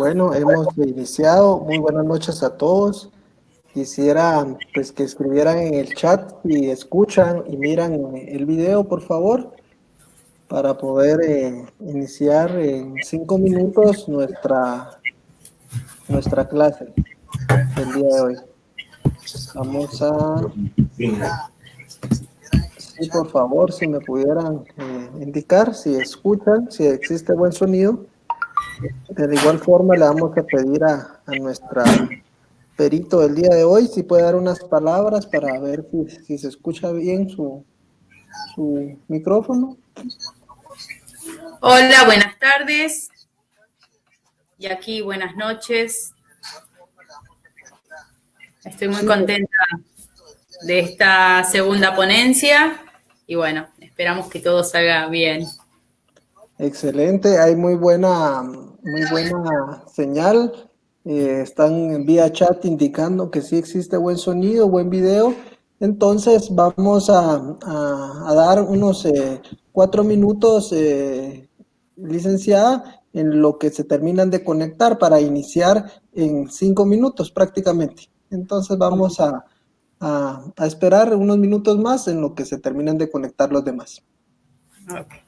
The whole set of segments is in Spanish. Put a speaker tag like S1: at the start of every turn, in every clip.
S1: Bueno, hemos iniciado. Muy buenas noches a todos. Quisiera pues que escribieran en el chat si escuchan y miran el video, por favor, para poder iniciar en 5 minutos nuestra clase del día de hoy. Vamos a, sí, por favor, si me pudieran indicar si escuchan, si existe buen sonido. De igual forma, le vamos a pedir a nuestra perito del día de hoy si puede dar unas palabras para ver si se escucha bien su micrófono.
S2: Hola, buenas tardes. Y aquí, buenas noches. Estoy muy contenta de esta segunda ponencia y bueno, esperamos que todo salga bien.
S1: Excelente, hay muy buena señal. Están vía chat indicando que sí existe buen sonido, buen video. Entonces vamos a dar unos 4 minutos, licenciada, en lo que se terminan de conectar para iniciar en 5 minutos prácticamente. Entonces vamos a esperar unos minutos más en lo que se terminan de conectar los demás.
S2: Okay.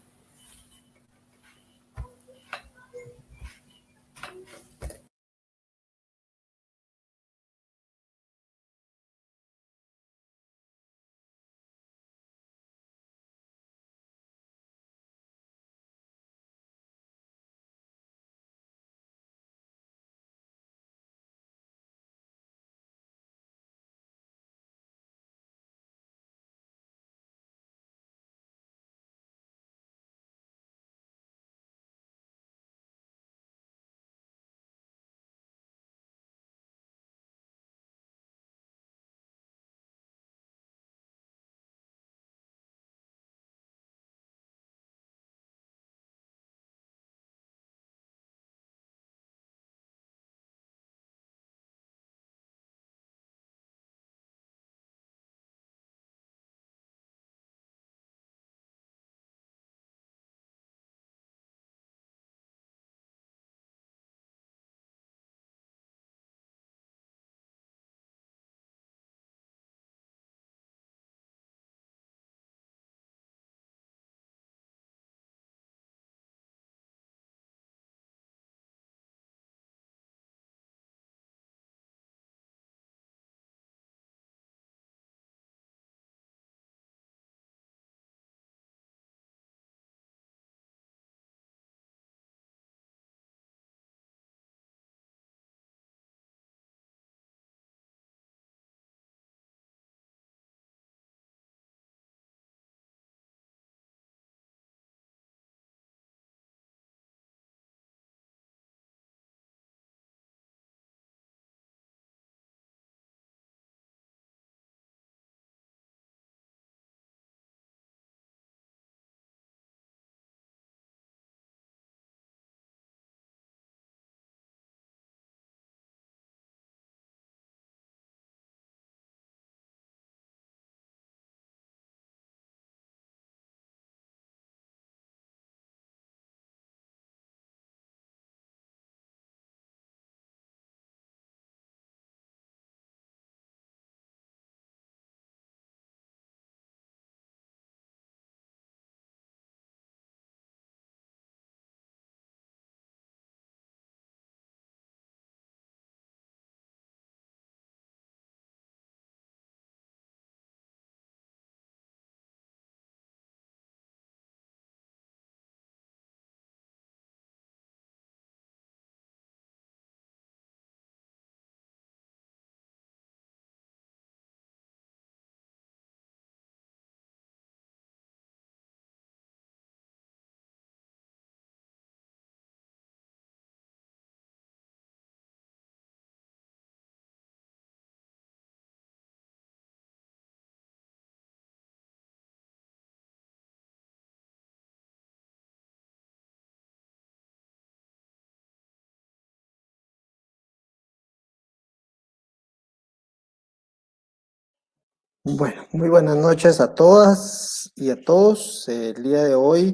S1: Bueno, muy buenas noches a todas y a todos. El día de hoy,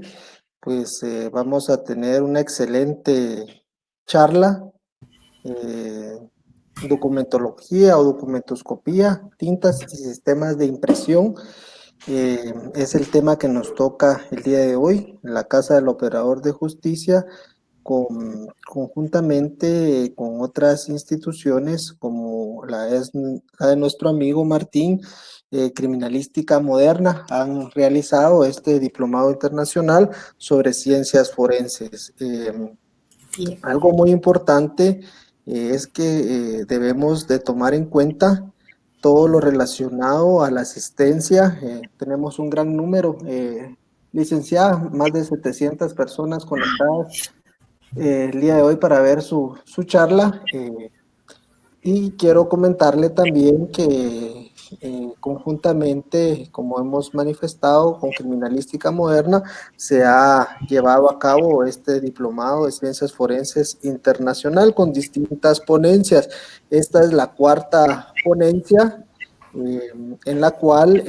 S1: pues vamos a tener una excelente charla documentología o documentoscopía, tintas y sistemas de impresión. Es el tema que nos toca el día de hoy en la Casa del Operador de Justicia, conjuntamente con otras instituciones como la de nuestro amigo Martín, Criminalística Moderna, han realizado este diplomado internacional sobre ciencias forenses. Algo muy importante es que debemos de tomar en cuenta todo lo relacionado a la asistencia. Tenemos un gran número, licenciada, más de 700 personas conectadas el día de hoy para ver su charla. Y quiero comentarle también que conjuntamente, como hemos manifestado con Criminalística Moderna, se ha llevado a cabo este diplomado de Ciencias Forenses Internacional con distintas ponencias. Esta es la cuarta ponencia en la cual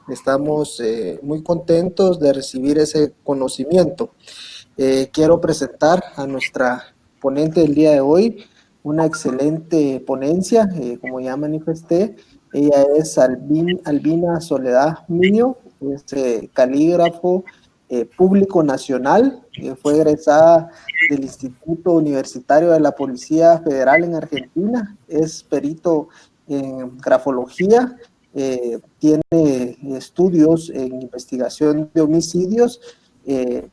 S1: estamos muy contentos de recibir ese conocimiento. Quiero presentar a nuestra ponente del día de hoy, una excelente ponencia, como ya manifesté. Ella es Albina Soledad Miño, es calígrafo público nacional, fue egresada del Instituto Universitario de la Policía Federal en Argentina, es perito en grafología, tiene estudios en investigación de homicidios,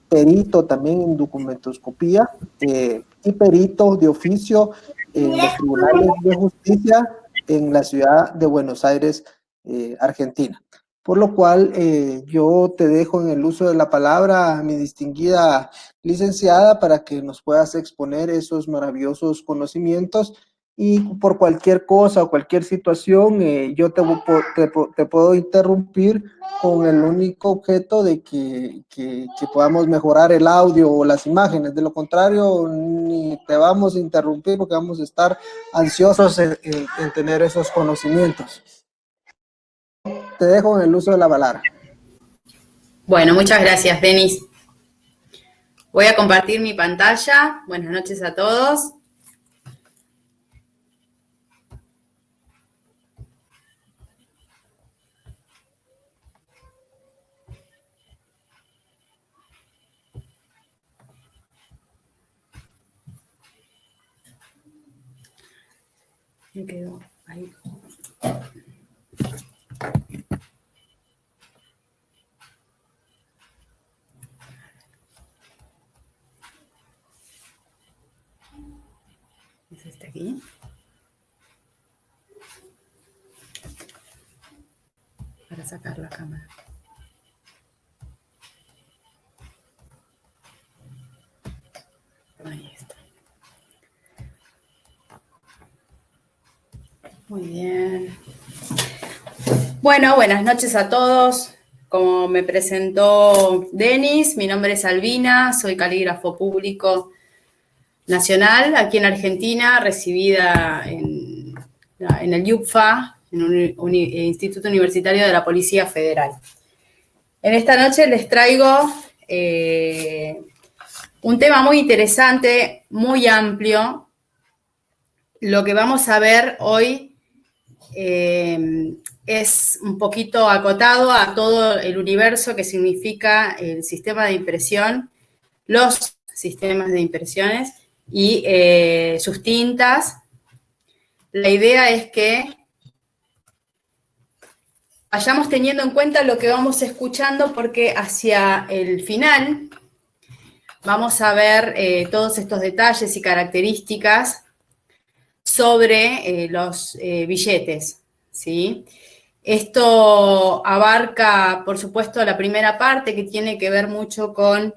S1: perito también en documentoscopía y perito de oficio en los tribunales de justicia en la ciudad de Buenos Aires, Argentina. Por lo cual yo te dejo en el uso de la palabra, mi distinguida licenciada, para que nos puedas exponer esos maravillosos conocimientos y por cualquier cosa o cualquier situación yo te puedo interrumpir con el único objeto de que podamos mejorar el audio o las imágenes. De lo contrario, ni te vamos a interrumpir porque vamos a estar ansiosos en tener esos conocimientos. Te dejo en el uso de la palabra.
S2: Bueno, muchas gracias, Denis. Voy a compartir mi pantalla. Buenas noches a todos. Me quedo ahí. ¿Es este aquí? Para sacar la cámara. Ahí está. Muy bien. Bueno, buenas noches a todos. Como me presentó Denis, mi nombre es Albina, soy calígrafo público nacional aquí en Argentina, recibida en el IUPFA, en un Instituto Universitario de la Policía Federal. En esta noche les traigo un tema muy interesante, muy amplio. Lo que vamos a ver hoy es un poquito acotado a todo el universo que significa el sistema de impresión, los sistemas de impresiones y sus tintas. La idea es que vayamos teniendo en cuenta lo que vamos escuchando, porque hacia el final vamos a ver todos estos detalles y características sobre los billetes, ¿sí? Esto abarca, por supuesto, la primera parte, que tiene que ver mucho con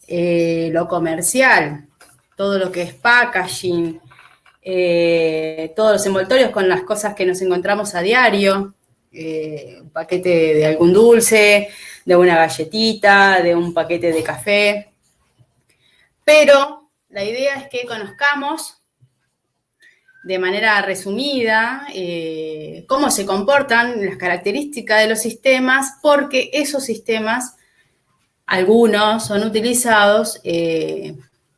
S2: lo comercial, todo lo que es packaging, todos los envoltorios con las cosas que nos encontramos a diario, un paquete de algún dulce, de una galletita, de un paquete de café. Pero la idea es que conozcamos de manera resumida cómo se comportan, las características de los sistemas, porque esos sistemas, algunos son utilizados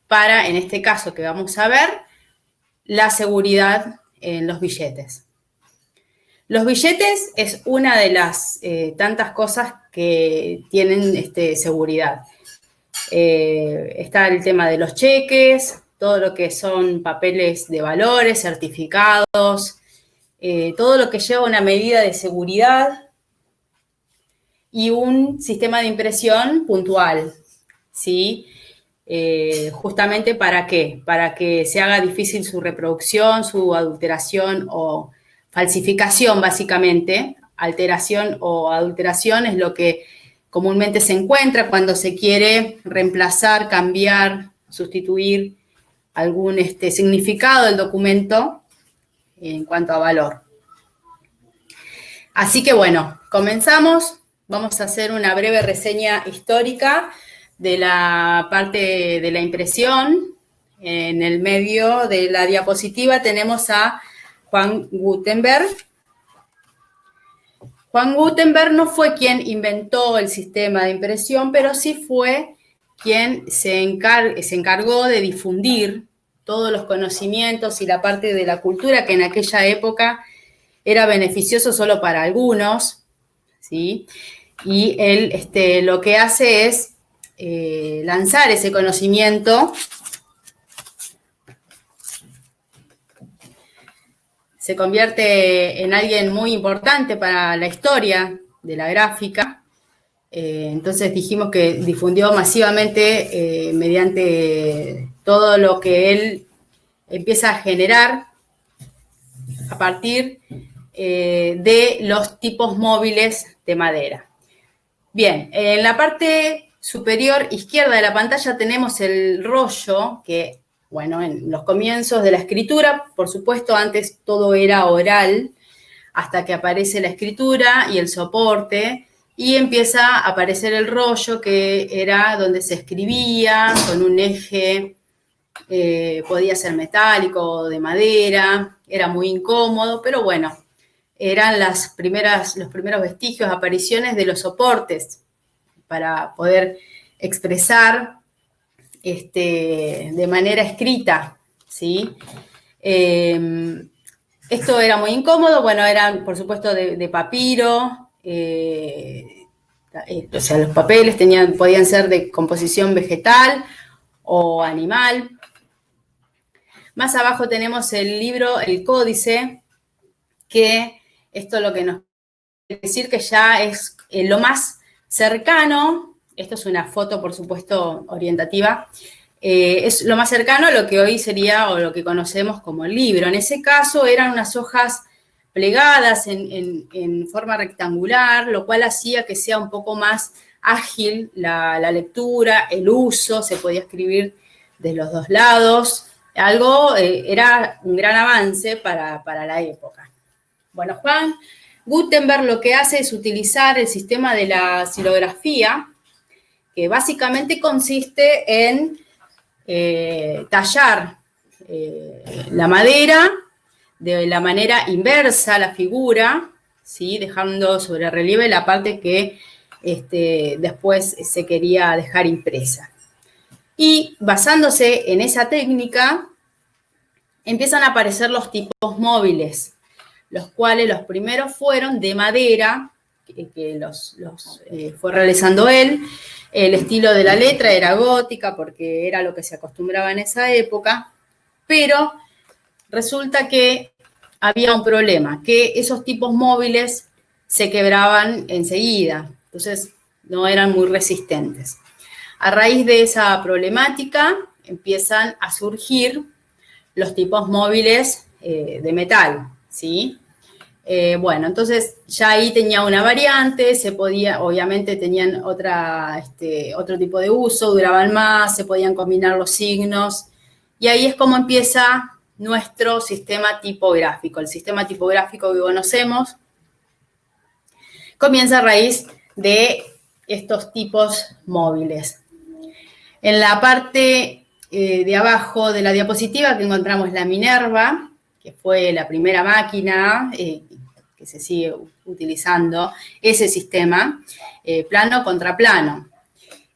S2: para, en este caso que vamos a ver, la seguridad en los billetes. Los billetes es una de las tantas cosas que tienen seguridad. Está el tema de los cheques, todo lo que son papeles de valores, certificados, todo lo que lleva una medida de seguridad y un sistema de impresión puntual, ¿sí? Justamente ¿para qué? Para que se haga difícil su reproducción, su adulteración o falsificación, básicamente. Alteración o adulteración es lo que comúnmente se encuentra cuando se quiere reemplazar, cambiar, sustituir algún significado del documento en cuanto a valor. Así que bueno, comenzamos. Vamos a hacer una breve reseña histórica de la parte de la impresión. En el medio de la diapositiva tenemos a Juan Gutenberg. Juan Gutenberg no fue quien inventó el sistema de impresión, pero sí fue quien se encargó de difundir todos los conocimientos y la parte de la cultura que en aquella época era beneficioso solo para algunos, ¿sí? Y él lo que hace es lanzar ese conocimiento. Se convierte en alguien muy importante para la historia de la gráfica. Entonces dijimos que difundió masivamente mediante todo lo que él empieza a generar a partir de los tipos móviles de madera. Bien, en la parte superior izquierda de la pantalla tenemos el rollo que, bueno, en los comienzos de la escritura, por supuesto, antes todo era oral, hasta que aparece la escritura y el soporte, y empieza a aparecer el rollo, que era donde se escribía con un eje, podía ser metálico o de madera, era muy incómodo, pero bueno, eran los primeros vestigios, apariciones de los soportes para poder expresar de manera escrita, ¿sí? Esto era muy incómodo, bueno, eran por supuesto de papiro, o sea, los papeles podían ser de composición vegetal o animal. Más abajo tenemos el libro, el códice, que esto lo que nos quiere decir que ya es lo más cercano. Esto es una foto, por supuesto, orientativa. Es lo más cercano a lo que hoy sería o lo que conocemos como el libro. En ese caso eran unas hojas plegadas en forma rectangular, lo cual hacía que sea un poco más ágil la lectura, el uso, se podía escribir de los dos lados. Era un gran avance para la época. Bueno, Juan Gutenberg lo que hace es utilizar el sistema de la xilografía, que básicamente consiste en tallar la madera de la manera inversa, la figura, ¿sí? Dejando sobre relieve la parte que después se quería dejar impresa. Y basándose en esa técnica, empiezan a aparecer los tipos móviles, los cuales los primeros fueron de madera, que los fue realizando él. El estilo de la letra era gótica, porque era lo que se acostumbraba en esa época, pero resulta que había un problema, que esos tipos móviles se quebraban enseguida, entonces no eran muy resistentes. A raíz de esa problemática empiezan a surgir los tipos móviles de metal, ¿sí? Bueno, entonces ya ahí tenía una variante, obviamente tenían otro tipo de uso, duraban más, se podían combinar los signos, y ahí es como empieza nuestro sistema tipográfico. El sistema tipográfico que conocemos comienza a raíz de estos tipos móviles. En la parte de abajo de la diapositiva que encontramos la Minerva, que fue la primera máquina que se sigue utilizando, ese sistema, plano contra plano.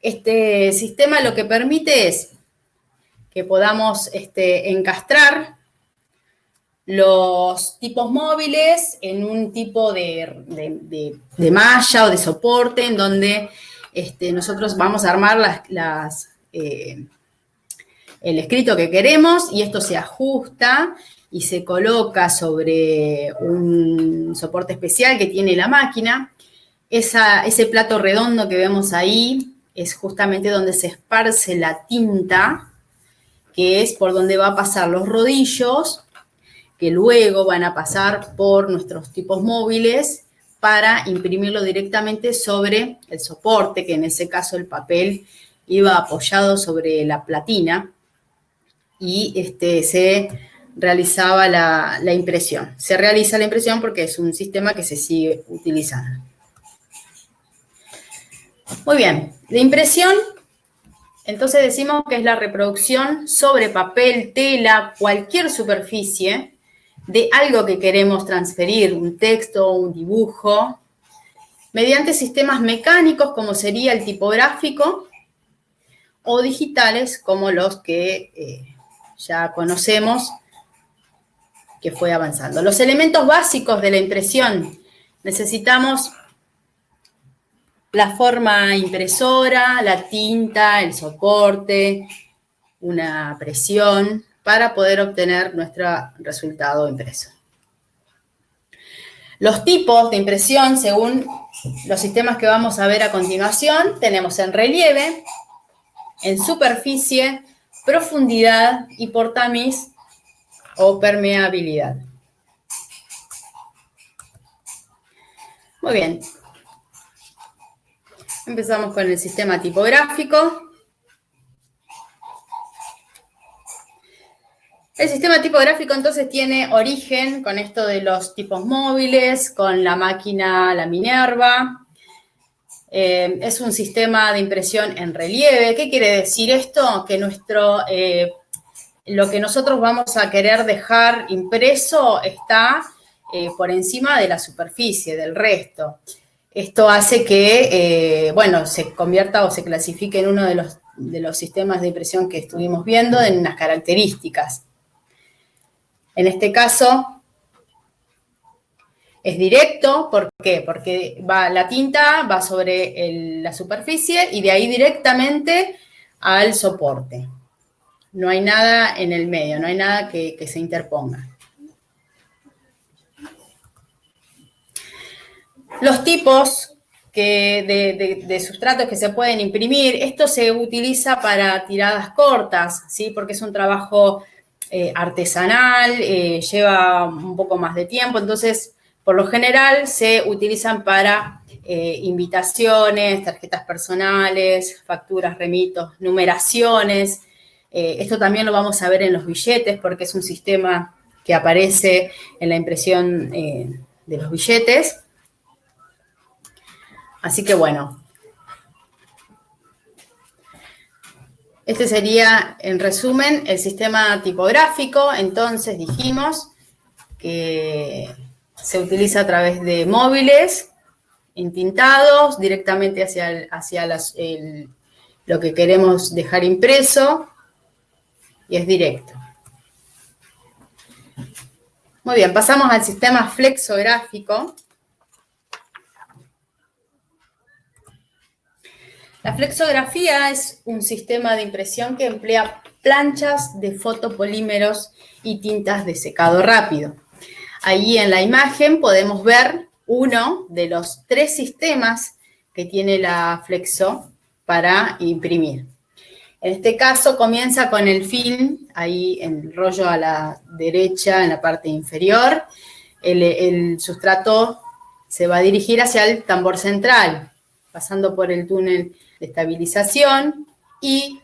S2: Este sistema lo que permite es que podamos encastrar los tipos móviles en un tipo de malla o de soporte en donde nosotros vamos a armar el escrito que queremos y esto se ajusta y se coloca sobre un soporte especial que tiene la máquina. Ese plato redondo que vemos ahí es justamente donde se esparce la tinta, que es por donde va a pasar los rodillos, que luego van a pasar por nuestros tipos móviles para imprimirlo directamente sobre el soporte, que en ese caso el papel iba apoyado sobre la platina y se realizaba la impresión. Se realiza la impresión porque es un sistema que se sigue utilizando. Muy bien, la impresión, entonces decimos que es la reproducción sobre papel, tela, cualquier superficie de algo que queremos transferir, un texto, un dibujo, mediante sistemas mecánicos como sería el tipográfico o digitales como los que ya conocemos que fue avanzando. Los elementos básicos de la impresión: necesitamos la forma impresora, la tinta, el soporte, una presión para poder obtener nuestro resultado impreso. Los tipos de impresión, según los sistemas que vamos a ver a continuación, tenemos en relieve, en superficie, profundidad y por tamiz o permeabilidad. Muy bien. Empezamos con el sistema tipográfico. El sistema tipográfico entonces tiene origen con esto de los tipos móviles, con la máquina, la Minerva. Es un sistema de impresión en relieve. ¿Qué quiere decir esto? Que lo que nosotros vamos a querer dejar impreso está por encima de la superficie, del resto. Esto hace que, se convierta o se clasifique en uno de los sistemas de impresión que estuvimos viendo en unas características. En este caso, es directo. ¿Por qué? Porque la tinta va sobre la superficie y de ahí directamente al soporte. No hay nada en el medio, no hay nada que se interponga. Los tipos de sustratos que se pueden imprimir, esto se utiliza para tiradas cortas, ¿sí? Porque es un trabajo artesanal, lleva un poco más de tiempo, entonces, por lo general, se utilizan para invitaciones, tarjetas personales, facturas, remitos, numeraciones. Esto también lo vamos a ver en los billetes, porque es un sistema que aparece en la impresión de los billetes. Así que bueno, este sería, en resumen, el sistema tipográfico. Entonces dijimos que se utiliza a través de móviles entintados directamente hacia lo que queremos dejar impreso y es directo. Muy bien, pasamos al sistema flexográfico. La flexografía es un sistema de impresión que emplea planchas de fotopolímeros y tintas de secado rápido. Ahí en la imagen podemos ver uno de los 3 sistemas que tiene la Flexo para imprimir. En este caso comienza con el film, ahí en el rollo a la derecha, en la parte inferior. El sustrato se va a dirigir hacia el tambor central, pasando por el túnel de estabilización y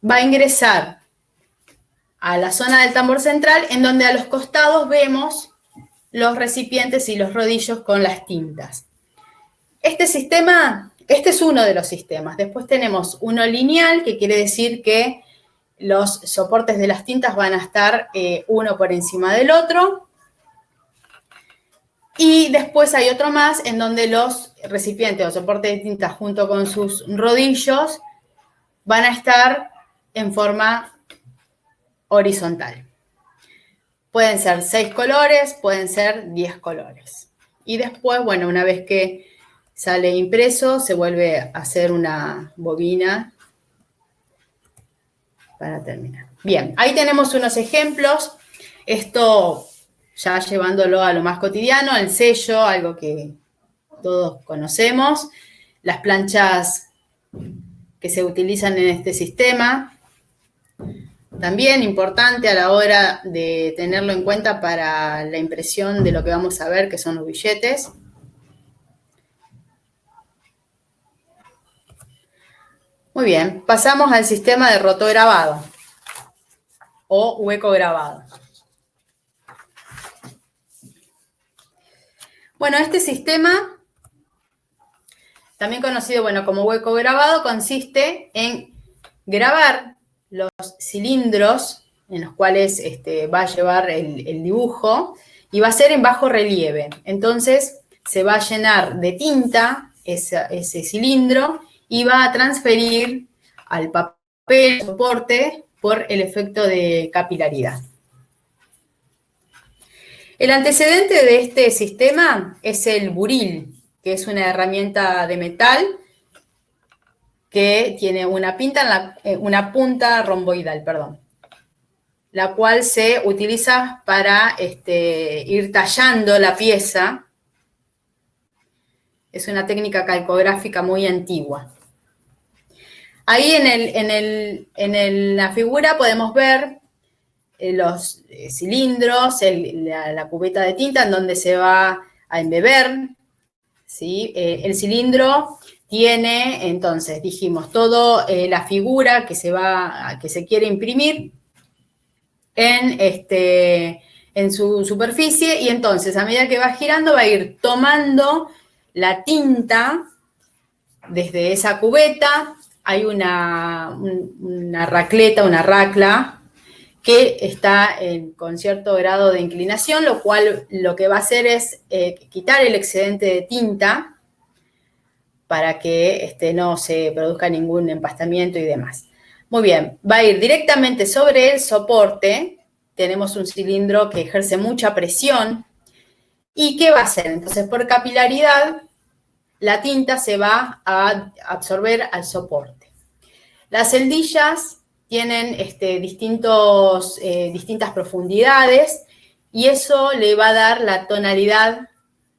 S2: va a ingresar a la zona del tambor central, en donde a los costados vemos los recipientes y los rodillos con las tintas. Este es uno de los sistemas. Después tenemos uno lineal, que quiere decir que los soportes de las tintas van a estar uno por encima del otro. Y después hay otro más en donde los recipientes o soportes de tintas junto con sus rodillos van a estar en forma horizontal. Pueden ser 6 colores, pueden ser 10 colores. Y después, bueno, una vez que sale impreso, se vuelve a hacer una bobina para terminar. Bien, ahí tenemos unos ejemplos. Esto ya llevándolo a lo más cotidiano, el sello, algo que todos conocemos, las planchas que se utilizan en este sistema. También importante a la hora de tenerlo en cuenta para la impresión de lo que vamos a ver, que son los billetes. Muy bien, pasamos al sistema de rotograbado o hueco grabado. Bueno, este sistema, también conocido como hueco grabado, consiste en grabar los cilindros en los cuales va a llevar el dibujo y va a ser en bajo relieve. Entonces se va a llenar de tinta ese cilindro y va a transferir al papel soporte por el efecto de capilaridad. El antecedente de este sistema es el buril, que es una herramienta de metal que tiene una punta romboidal, la cual se utiliza para ir tallando la pieza. Es una técnica calcográfica muy antigua. Ahí en la figura podemos ver los cilindros, la cubeta de tinta en donde se va a embeber, ¿sí? El cilindro tiene, entonces, dijimos, toda la figura que se quiere imprimir en su superficie, y entonces, a medida que va girando, va a ir tomando la tinta desde esa cubeta. Hay una racleta, una racla, que está con cierto grado de inclinación, lo cual lo que va a hacer es quitar el excedente de tinta para que no se produzca ningún empastamiento y demás. Muy bien, va a ir directamente sobre el soporte. Tenemos un cilindro que ejerce mucha presión. ¿Y qué va a hacer? Entonces, por capilaridad, la tinta se va a absorber al soporte. Las celdillas tienen distintas profundidades y eso le va a dar la tonalidad,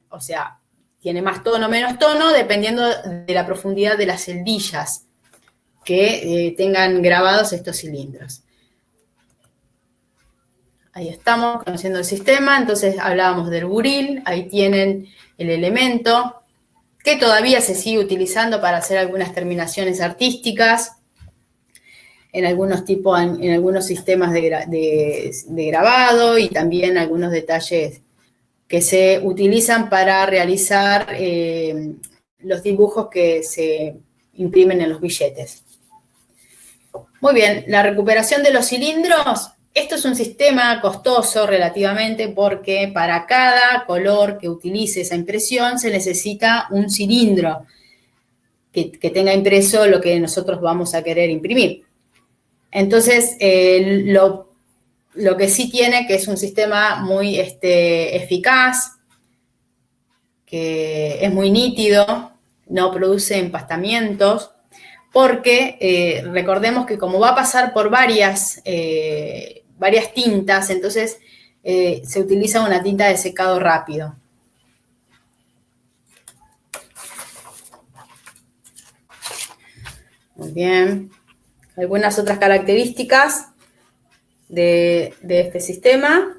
S2: o sea, tiene más tono, menos tono, dependiendo de la profundidad de las celdillas que tengan grabados estos cilindros. Ahí estamos conociendo el sistema. Entonces hablábamos del buril, ahí tienen el elemento que todavía se sigue utilizando para hacer algunas terminaciones artísticas en algunos sistemas de grabado, y también algunos detalles que se utilizan para realizar los dibujos que se imprimen en los billetes. Muy bien, la recuperación de los cilindros. Esto es un sistema costoso relativamente, porque para cada color que utilice esa impresión se necesita un cilindro que tenga impreso lo que nosotros vamos a querer imprimir. Entonces, lo que sí tiene, que es un sistema muy eficaz, que es muy nítido, no produce empastamientos, porque recordemos que como va a pasar por varias tintas, entonces se utiliza una tinta de secado rápido. Muy bien. Algunas otras características de este sistema,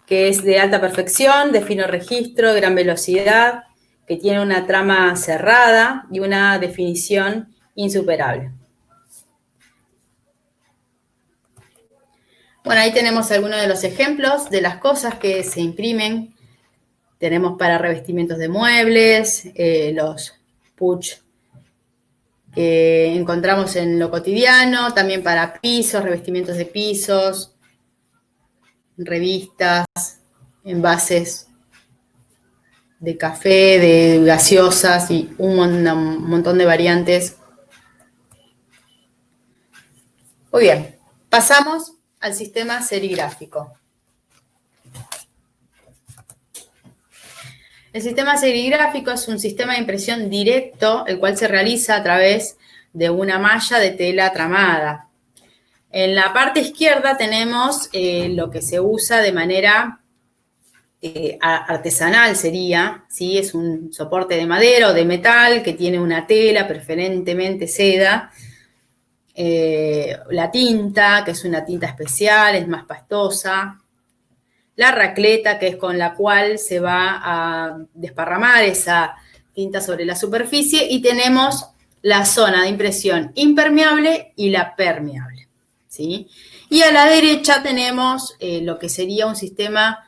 S2: que es de alta perfección, de fino registro, de gran velocidad, que tiene una trama cerrada y una definición insuperable. Bueno, ahí tenemos algunos de los ejemplos de las cosas que se imprimen. Tenemos para revestimientos de muebles, los puch que encontramos en lo cotidiano, también para pisos, revestimientos de pisos, revistas, envases de café, de gaseosas y un montón de variantes. Muy bien, pasamos al sistema serigráfico. El sistema serigráfico es un sistema de impresión directo, el cual se realiza a través de una malla de tela tramada. En la parte izquierda tenemos lo que se usa de manera artesanal, sería, ¿sí? Es un soporte de madera o de metal que tiene una tela, preferentemente seda. La tinta, que es una tinta especial, es más pastosa. La racleta, que es con la cual se va a desparramar esa tinta sobre la superficie. Y tenemos la zona de impresión impermeable y la permeable, ¿sí? Y a la derecha tenemos lo que sería un sistema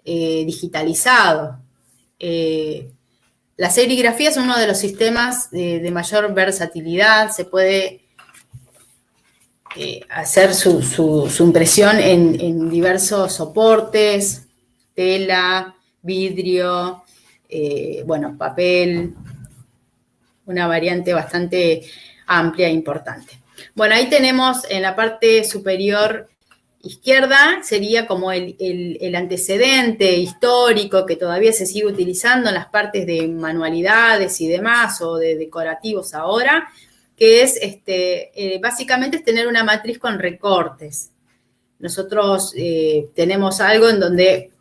S2: digitalizado. La serigrafía es uno de los sistemas de mayor versatilidad. Se puede hacer su impresión en diversos soportes, tela, vidrio, bueno, papel, una variante bastante amplia e importante. Bueno, ahí tenemos en la parte superior izquierda, sería como el antecedente histórico que todavía se sigue utilizando en las partes de manualidades y demás, o de decorativos ahora, que es, básicamente es tener una matriz con recortes. Nosotros tenemos algo en donde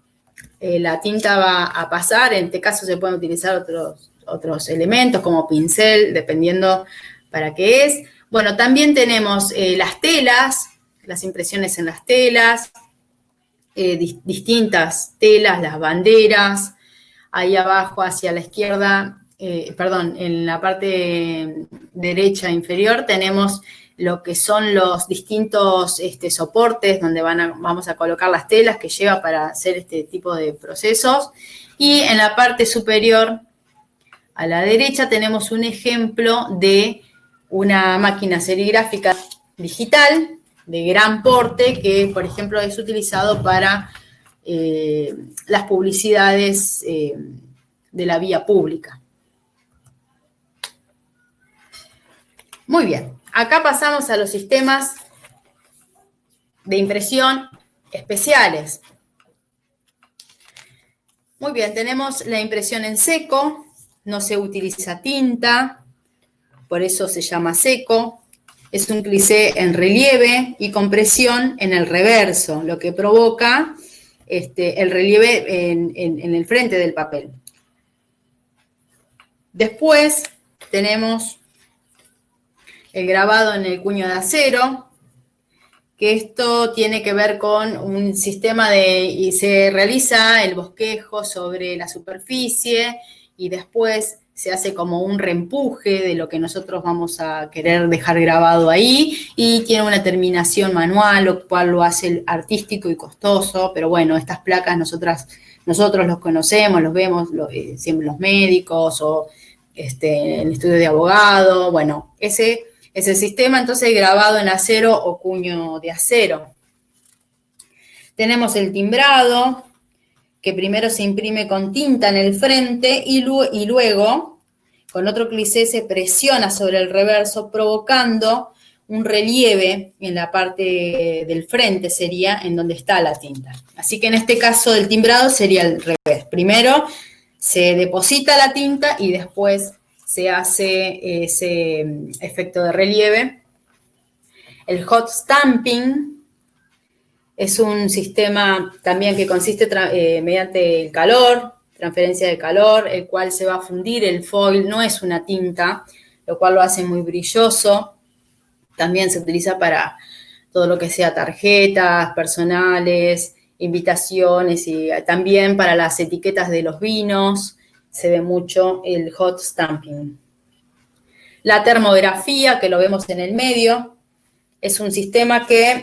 S2: la tinta va a pasar, en este caso se pueden utilizar otros elementos como pincel, dependiendo para qué es. Bueno, también tenemos las telas, las impresiones en las telas, distintas telas, las banderas. Ahí abajo hacia la izquierda, en la parte derecha inferior tenemos lo que son los distintos soportes donde vamos a colocar las telas que lleva para hacer este tipo de procesos. Y en la parte superior a la derecha tenemos un ejemplo de una máquina serigráfica digital de gran porte que, por ejemplo, es utilizado para las publicidades de la vía pública. Muy bien, acá pasamos a los sistemas de impresión especiales. Muy bien, tenemos la impresión en seco, no se utiliza tinta, por eso se llama seco. Es un cliché en relieve y con presión en el reverso, lo que provoca el relieve en el frente del papel. Después tenemos el grabado en el cuño de acero, que esto tiene que ver con un sistema y se realiza el bosquejo sobre la superficie y después se hace como un reempuje de lo que nosotros vamos a querer dejar grabado ahí y tiene una terminación manual, lo cual lo hace artístico y costoso, pero bueno, estas placas nosotros los conocemos, los vemos siempre los médicos o en el estudio de abogado. Bueno, ese es el sistema entonces grabado en acero o cuño de acero. Tenemos el timbrado, que primero se imprime con tinta en el frente y luego con otro cliché se presiona sobre el reverso, provocando un relieve en la parte del frente, sería en donde está la tinta. Así que en este caso del timbrado sería al revés. Primero se deposita la tinta y después se hace ese efecto de relieve. El hot stamping es un sistema también que consiste mediante el calor, transferencia de calor, el cual se va a fundir el foil, no es una tinta, lo cual lo hace muy brilloso. También se utiliza para todo lo que sea tarjetas personales, invitaciones y también para las etiquetas de los vinos se ve mucho el hot stamping. La termografía, que lo vemos en el medio, es un sistema que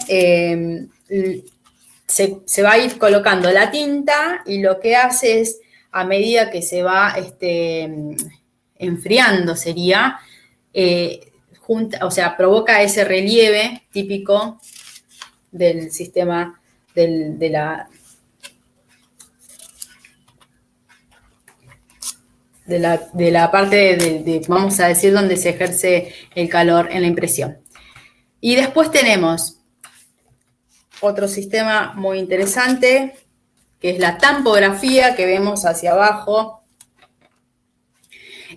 S2: se va a ir colocando la tinta y lo que hace es, a medida que se va enfriando, sería, provoca ese relieve típico del sistema de la parte vamos a decir, donde se ejerce el calor en la impresión. Y después tenemos otro sistema muy interesante, que es la tampografía, que vemos hacia abajo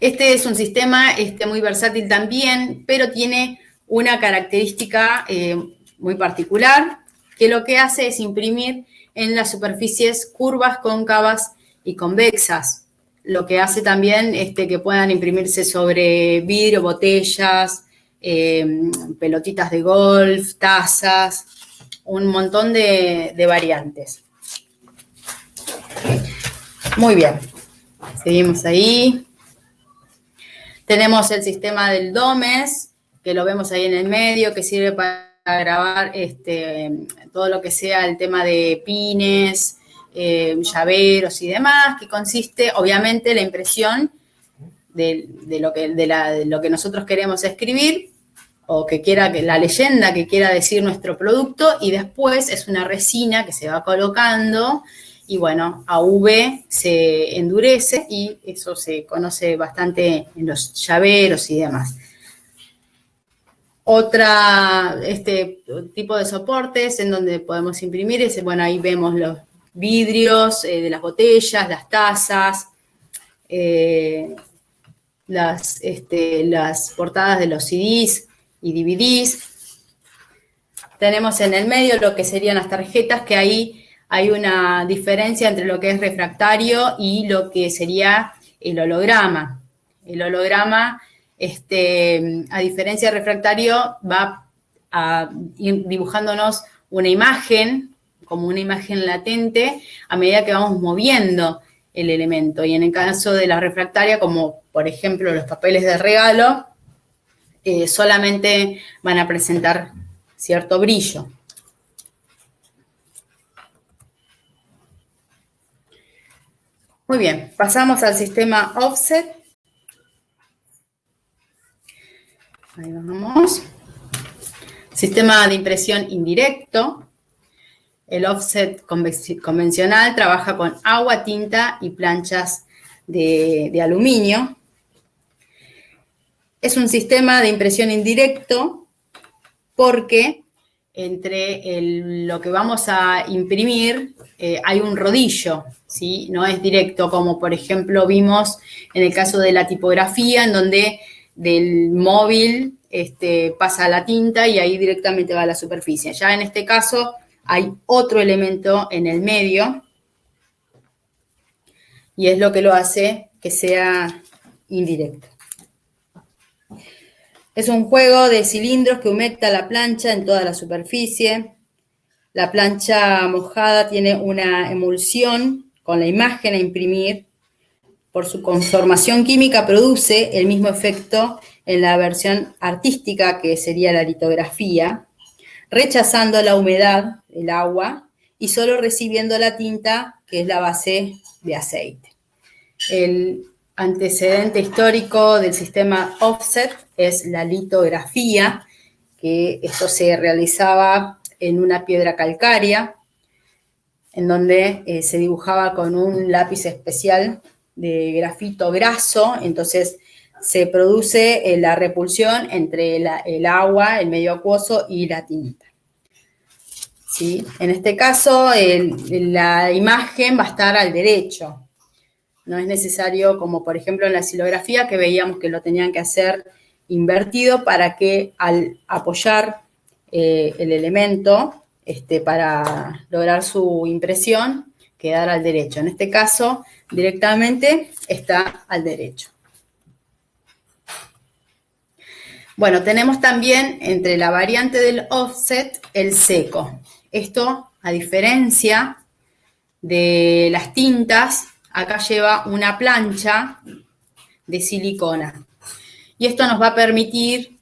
S2: Este es un sistema muy versátil también, pero tiene una característica muy particular, que lo que hace es imprimir en las superficies curvas, cóncavas y convexas. Lo que hace también que puedan imprimirse sobre vidrio, botellas, pelotitas de golf, tazas, un montón de variantes. Muy bien, seguimos ahí. Tenemos el sistema del DOMES, que lo vemos ahí en el medio, que sirve para grabar todo lo que sea el tema de pines, llaveros y demás, que consiste, obviamente, la impresión de lo que nosotros queremos escribir, o la leyenda que quiera decir nuestro producto, y después es una resina que se va colocando, y bueno, a UV se endurece, y eso se conoce bastante en los llaveros y demás. Otra tipo de soportes en donde podemos imprimir es, bueno, ahí vemos los vidrios de las botellas, las tazas, las portadas de los CDs y DVDs. Tenemos en el medio lo que serían las tarjetas, que ahí hay una diferencia entre lo que es refractario y lo que sería el holograma. El holograma, a diferencia del refractario, va a ir dibujándonos una imagen, como una imagen latente, a medida que vamos moviendo el elemento. Y en el caso de la refractaria, como por ejemplo los papeles de regalo, solamente van a presentar cierto brillo. Muy bien, pasamos al sistema offset. Ahí vamos. Sistema de impresión indirecto. El offset convencional trabaja con agua, tinta y planchas de aluminio. Es un sistema de impresión indirecto porque entre lo que vamos a imprimir hay un rodillo, ¿sí? No es directo, como por ejemplo vimos en el caso de la tipografía, en donde del móvil pasa la tinta y ahí directamente va a la superficie. Ya en este caso hay otro elemento en el medio y es lo que lo hace que sea indirecto. Es un juego de cilindros que humecta la plancha en toda la superficie. La plancha mojada tiene una emulsión con la imagen a imprimir. Por su conformación química produce el mismo efecto en la versión artística, que sería la litografía, rechazando la humedad, el agua, y solo recibiendo la tinta, que es la base de aceite. El antecedente histórico del sistema offset es la litografía, que esto se realizaba en una piedra calcárea, en donde se dibujaba con un lápiz especial de grafito graso. Entonces se produce la repulsión entre el agua, el medio acuoso y la tinta. ¿Sí? En este caso, la imagen va a estar al derecho. No es necesario, como por ejemplo en la xilografía, que veíamos que lo tenían que hacer invertido para que al apoyar el elemento para lograr su impresión, quedara al derecho. En este caso, directamente está al derecho. Bueno, tenemos también entre la variante del offset el seco. Esto, a diferencia de las tintas, acá lleva una plancha de silicona. Y esto nos va a permitir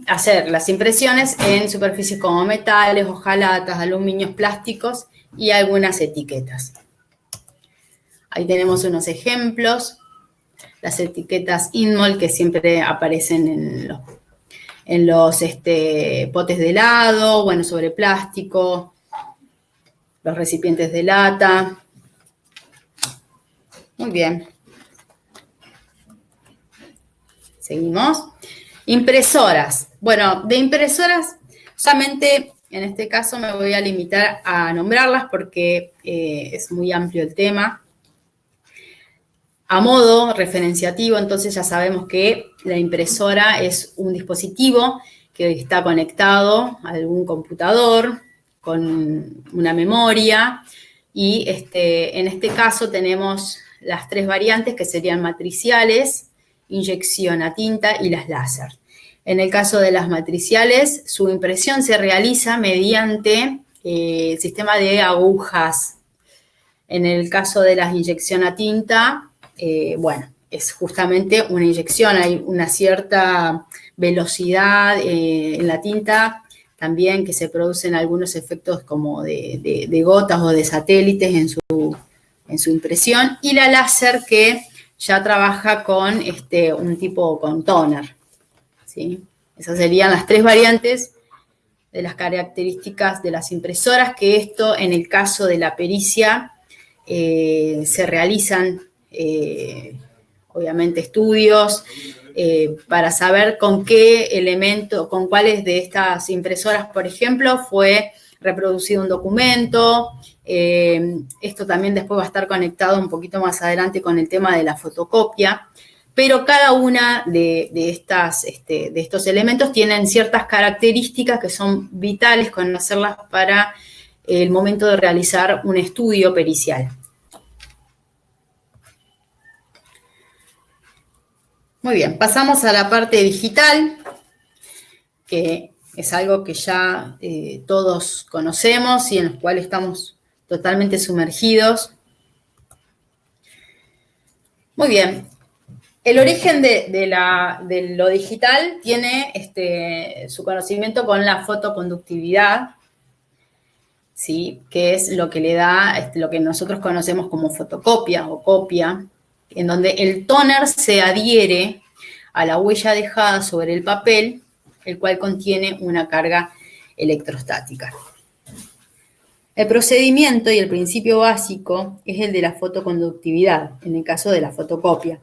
S2: hacer las impresiones en superficies como metales, hojalatas, aluminios, plásticos y algunas etiquetas. Ahí tenemos unos ejemplos. Las etiquetas Inmol, que siempre aparecen en los potes de helado, bueno, sobre plástico, los recipientes de lata. Muy bien. Seguimos. Impresoras. Bueno, de impresoras, solamente en este caso me voy a limitar a nombrarlas porque es muy amplio el tema. A modo referenciativo, entonces ya sabemos que la impresora es un dispositivo que está conectado a algún computador con una memoria y en este caso tenemos las tres variantes que serían matriciales, inyección a tinta y las láser. En el caso de las matriciales, su impresión se realiza mediante el sistema de agujas. En el caso de las inyección a tinta, bueno, es justamente una inyección, hay una cierta velocidad en la tinta, también que se producen algunos efectos como de gotas o de satélites en su impresión, y la láser que ya trabaja con un tipo con tóner, ¿sí? Esas serían las tres variantes de las características de las impresoras, que esto en el caso de la pericia se realizan obviamente estudios para saber con qué elemento, con cuáles de estas impresoras, por ejemplo, fue reproducido un documento. Esto también después va a estar conectado un poquito más adelante con el tema de la fotocopia, pero cada una de estos elementos tienen ciertas características que son vitales conocerlas para el momento de realizar un estudio pericial. Muy bien, pasamos a la parte digital, que es algo que ya todos conocemos y en los cuales estamos totalmente sumergidos. Muy bien, el origen de lo digital tiene su conocimiento con la fotoconductividad, ¿sí? Que es lo que le da lo que nosotros conocemos como fotocopia o copia, en donde el tóner se adhiere a la huella dejada sobre el papel, el cual contiene una carga electrostática. El procedimiento y el principio básico es el de la fotoconductividad, en el caso de la fotocopia,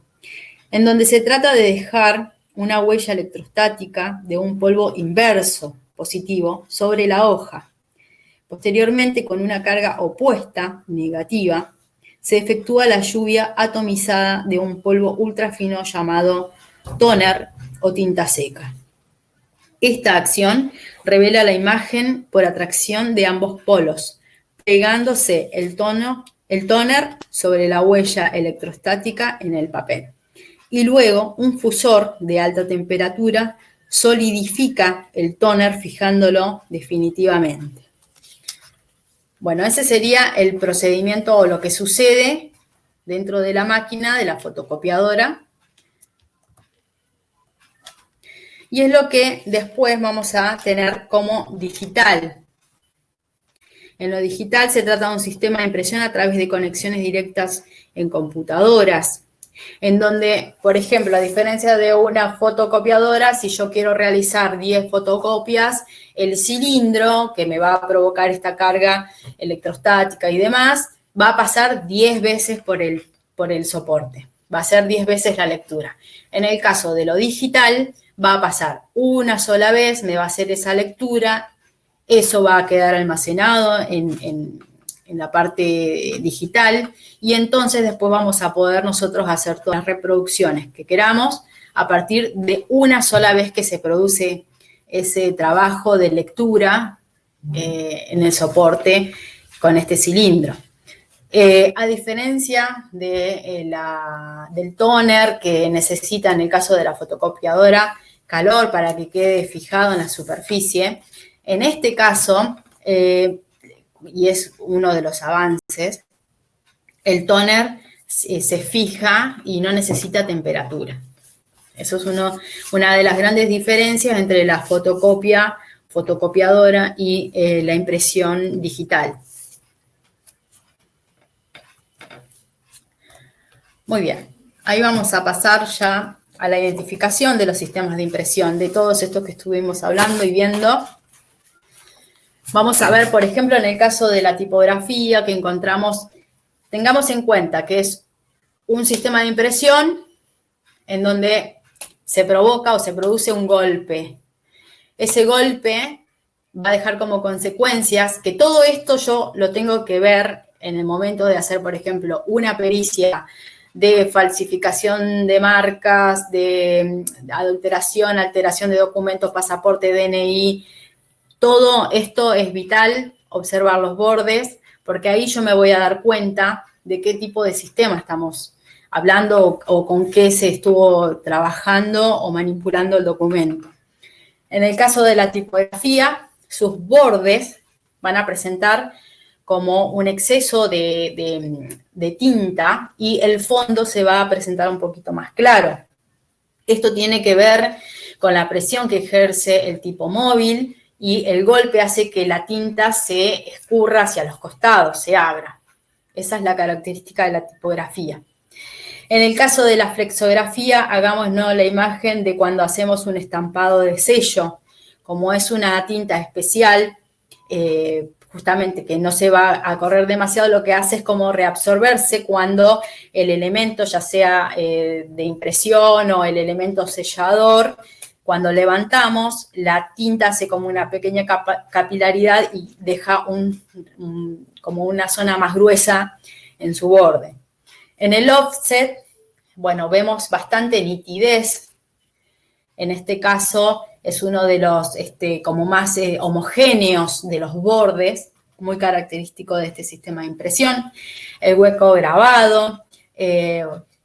S2: en donde se trata de dejar una huella electrostática de un polvo inverso positivo sobre la hoja. Posteriormente, con una carga opuesta, negativa, se efectúa la lluvia atomizada de un polvo ultrafino llamado tóner o tinta seca. Esta acción revela la imagen por atracción de ambos polos, pegándose el tóner sobre la huella electrostática en el papel. Y luego un fusor de alta temperatura solidifica el tóner fijándolo definitivamente. Bueno, ese sería el procedimiento o lo que sucede dentro de la máquina de la fotocopiadora. Y es lo que después vamos a tener como digital. En lo digital se trata de un sistema de impresión a través de conexiones directas en computadoras, en donde, por ejemplo, a diferencia de una fotocopiadora, si yo quiero realizar 10 fotocopias, el cilindro que me va a provocar esta carga electrostática y demás, va a pasar 10 veces por el soporte. Va a ser 10 veces la lectura. En el caso de lo digital, va a pasar una sola vez, me va a hacer esa lectura, eso va a quedar almacenado en la parte digital y entonces después vamos a poder nosotros hacer todas las reproducciones que queramos a partir de una sola vez que se produce ese trabajo de lectura en el soporte con este cilindro. A diferencia del tóner que necesita en el caso de la fotocopiadora calor para que quede fijado en la superficie, en este caso, y es uno de los avances, el tóner se fija y no necesita temperatura. Eso es una de las grandes diferencias entre la fotocopiadora y la impresión digital. Muy bien, ahí vamos a pasar ya a la identificación de los sistemas de impresión, de todos estos que estuvimos hablando y viendo. Vamos a ver, por ejemplo, en el caso de la tipografía que encontramos, tengamos en cuenta que es un sistema de impresión en donde se provoca o se produce un golpe. Ese golpe va a dejar como consecuencias que todo esto yo lo tengo que ver en el momento de hacer, por ejemplo, una pericia de falsificación de marcas, de adulteración, alteración de documentos, pasaporte, DNI. Todo esto es vital, observar los bordes, porque ahí yo me voy a dar cuenta de qué tipo de sistema estamos hablando o con qué se estuvo trabajando o manipulando el documento. En el caso de la tipografía, sus bordes van a presentar como un exceso de tinta y el fondo se va a presentar un poquito más claro. Esto tiene que ver con la presión que ejerce el tipo móvil y el golpe hace que la tinta se escurra hacia los costados, se abra. Esa es la característica de la tipografía. En el caso de la flexografía, hagámonos la imagen de cuando hacemos un estampado de sello. Como es una tinta especial, justamente que no se va a correr demasiado, lo que hace es como reabsorberse cuando el elemento, ya sea de impresión o el elemento sellador, cuando levantamos, la tinta hace como una pequeña capilaridad y deja como una zona más gruesa en su borde. En el offset, bueno, vemos bastante nitidez. En este caso es uno de los como más homogéneos de los bordes, muy característico de este sistema de impresión. El hueco grabado,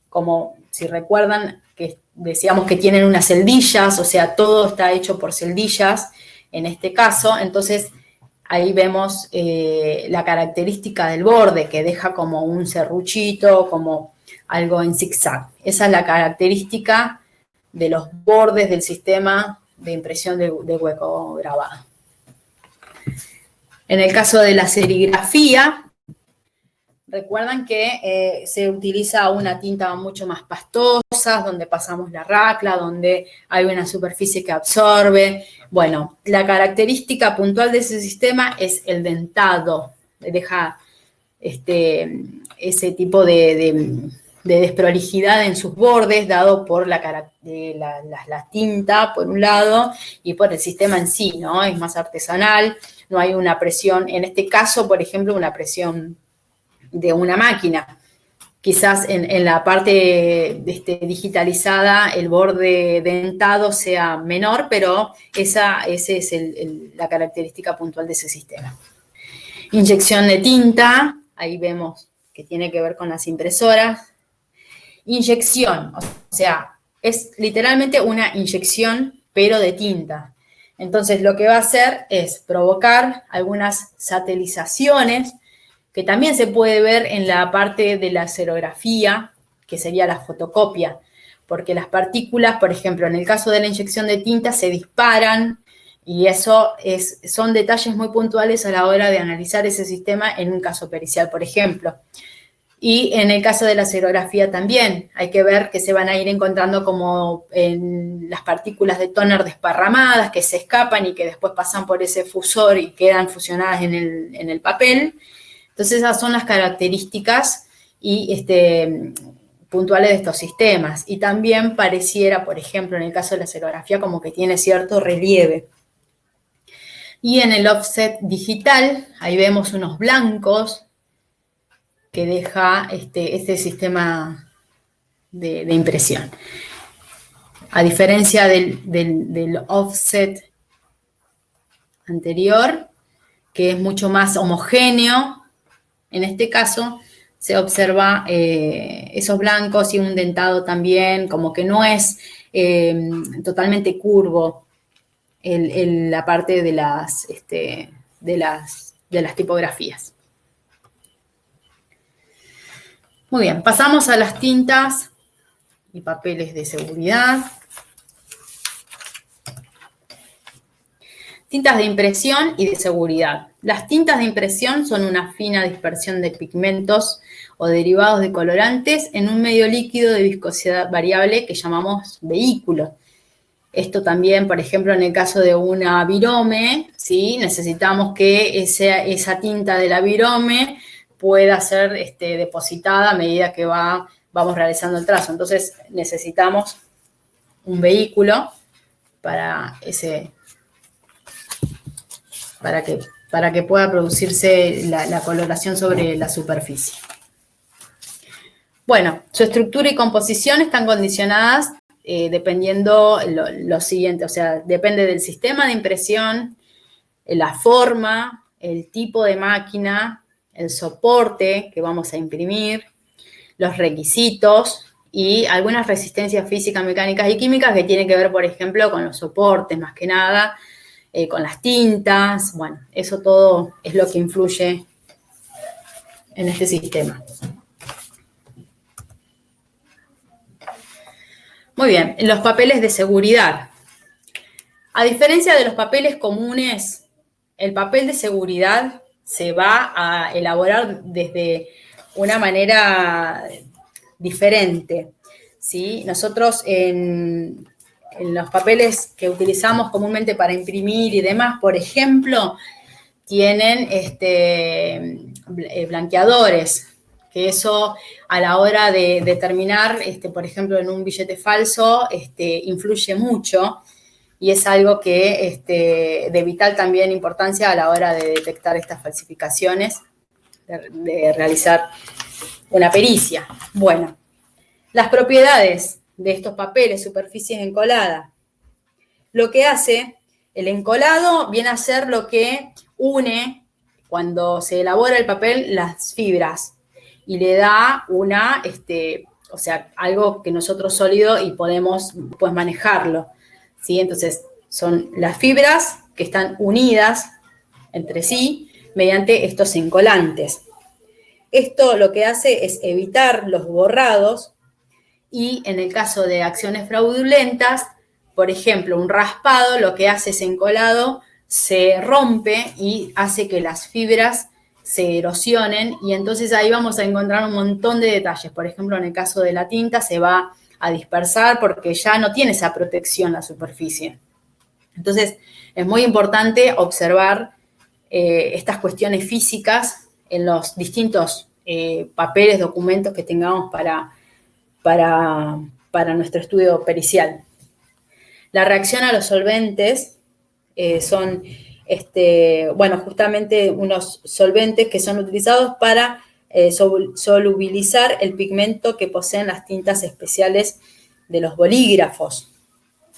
S2: como si recuerdan que decíamos que tienen unas celdillas, o sea, todo está hecho por celdillas en este caso, entonces ahí vemos la característica del borde, que deja como un serruchito, como algo en zigzag. Esa es la característica de los bordes del sistema de impresión de hueco grabado. En el caso de la serigrafía, recuerdan que se utiliza una tinta mucho más pastosa, donde pasamos la racla, donde hay una superficie que absorbe. Bueno, la característica puntual de ese sistema es el dentado. Deja ese tipo de desprolijidad en sus bordes, dado por la tinta, por un lado, y por el sistema en sí, ¿no? Es más artesanal, no hay una presión, en este caso, por ejemplo, una presión de una máquina. Quizás en la parte digitalizada el borde dentado sea menor, pero esa es la característica puntual de ese sistema. Inyección de tinta, ahí vemos que tiene que ver con las impresoras. Inyección, o sea, es literalmente una inyección, pero de tinta. Entonces, lo que va a hacer es provocar algunas satelizaciones, que también se puede ver en la parte de la serografía, que sería la fotocopia, porque las partículas, por ejemplo, en el caso de la inyección de tinta, se disparan, y eso son detalles muy puntuales a la hora de analizar ese sistema en un caso pericial, por ejemplo. Y en el caso de la serografía también, hay que ver que se van a ir encontrando como en las partículas de tóner desparramadas que se escapan y que después pasan por ese fusor y quedan fusionadas en el papel. Entonces esas son las características y puntuales de estos sistemas. Y también pareciera, por ejemplo, en el caso de la serografía, como que tiene cierto relieve. Y en el offset digital, ahí vemos unos blancos que deja este sistema de impresión. A diferencia del offset anterior, que es mucho más homogéneo, en este caso se observa esos blancos y un dentado también, como que no es totalmente curvo la parte de las tipografías. Muy bien, pasamos a las tintas y papeles de seguridad. Tintas de impresión y de seguridad. Las tintas de impresión son una fina dispersión de pigmentos o derivados de colorantes en un medio líquido de viscosidad variable que llamamos vehículo. Esto también, por ejemplo, en el caso de una virome, ¿sí? Necesitamos que esa tinta de la virome pueda ser depositada a medida que vamos realizando el trazo. Entonces, necesitamos un vehículo para que pueda producirse la coloración sobre la superficie. Bueno, su estructura y composición están condicionadas dependiendo lo siguiente, o sea, depende del sistema de impresión, la forma, el tipo de máquina, el soporte que vamos a imprimir, los requisitos y algunas resistencias físicas, mecánicas y químicas que tienen que ver, por ejemplo, con los soportes, más que nada, con las tintas. Bueno, eso todo es lo que influye en este sistema. Muy bien, los papeles de seguridad. A diferencia de los papeles comunes, el papel de seguridad se va a elaborar desde una manera diferente, ¿sí? Nosotros en los papeles que utilizamos comúnmente para imprimir y demás, por ejemplo, tienen blanqueadores, que eso a la hora de determinar, por ejemplo, en un billete falso, influye mucho y es algo que de vital también importancia a la hora de detectar estas falsificaciones, de realizar una pericia. Bueno, las propiedades de estos papeles, superficies encoladas. Lo que hace el encolado viene a ser lo que une, cuando se elabora el papel, las fibras y le da una, o sea, algo que nosotros sólido y podemos pues manejarlo, ¿sí? Entonces, son las fibras que están unidas entre sí mediante estos encolantes. Esto lo que hace es evitar los borrados y en el caso de acciones fraudulentas, por ejemplo, un raspado, lo que hace ese encolado se rompe y hace que las fibras se erosionen y entonces ahí vamos a encontrar un montón de detalles. Por ejemplo, en el caso de la tinta se va a dispersar porque ya no tiene esa protección la superficie. Entonces, es muy importante observar estas cuestiones físicas en los distintos papeles, documentos que tengamos para nuestro estudio pericial. La reacción a los solventes son, bueno, justamente unos solventes que son utilizados para solubilizar el pigmento que poseen las tintas especiales de los bolígrafos.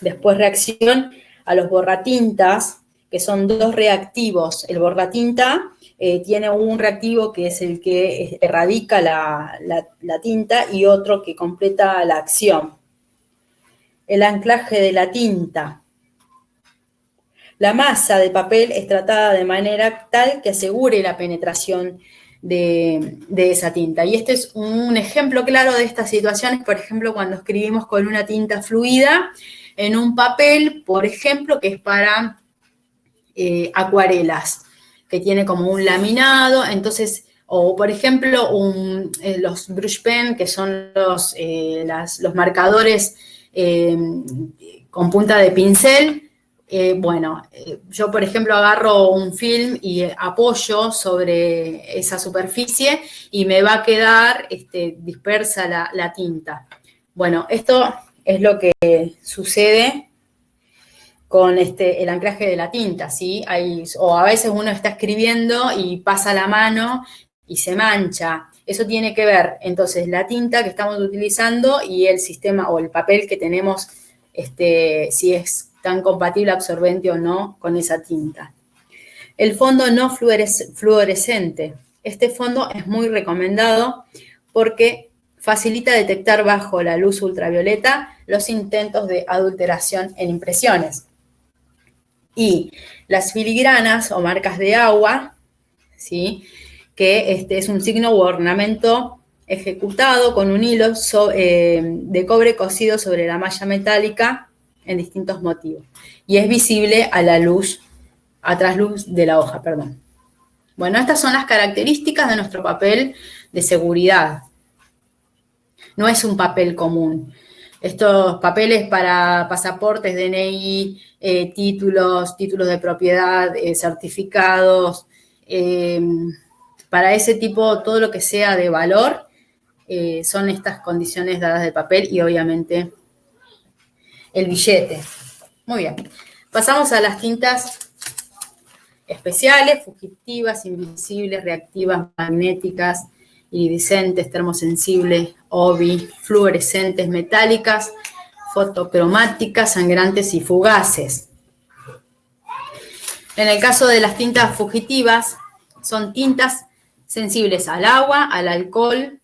S2: Después reacción a los borratintas, que son dos reactivos. El borratinta tiene un reactivo que es el que erradica la tinta y otro que completa la acción. El anclaje de la tinta. La masa de papel es tratada de manera tal que asegure la penetración de esa tinta. Y este es un ejemplo claro de estas situaciones, por ejemplo, cuando escribimos con una tinta fluida en un papel, por ejemplo, que es para acuarelas, que tiene como un laminado, entonces, o por ejemplo, los brush pen, que son los marcadores con punta de pincel. Yo, por ejemplo, agarro un film y apoyo sobre esa superficie y me va a quedar dispersa la tinta. Bueno, esto es lo que sucede con el anclaje de la tinta, ¿sí? O a veces uno está escribiendo y pasa la mano y se mancha. Eso tiene que ver, entonces, la tinta que estamos utilizando y el sistema o el papel que tenemos, si es tan compatible, absorbente o no con esa tinta. El fondo no fluorescente. Este fondo es muy recomendado porque facilita detectar bajo la luz ultravioleta los intentos de adulteración en impresiones. Y las filigranas o marcas de agua, ¿sí? Que es un signo u ornamento ejecutado con un hilo de cobre cosido sobre la malla metálica en distintos motivos. Y es visible a la luz, a trasluz de la hoja, perdón. Bueno, estas son las características de nuestro papel de seguridad. No es un papel común. Estos papeles para pasaportes, DNI, títulos de propiedad, certificados, para ese tipo, todo lo que sea de valor, son estas condiciones dadas de papel y obviamente el billete. Muy bien. Pasamos a las tintas especiales, fugitivas, invisibles, reactivas, magnéticas, iridiscentes, termosensibles, OBI, fluorescentes, metálicas, fotocromáticas, sangrantes y fugaces. En el caso de las tintas fugitivas, son tintas sensibles al agua, al alcohol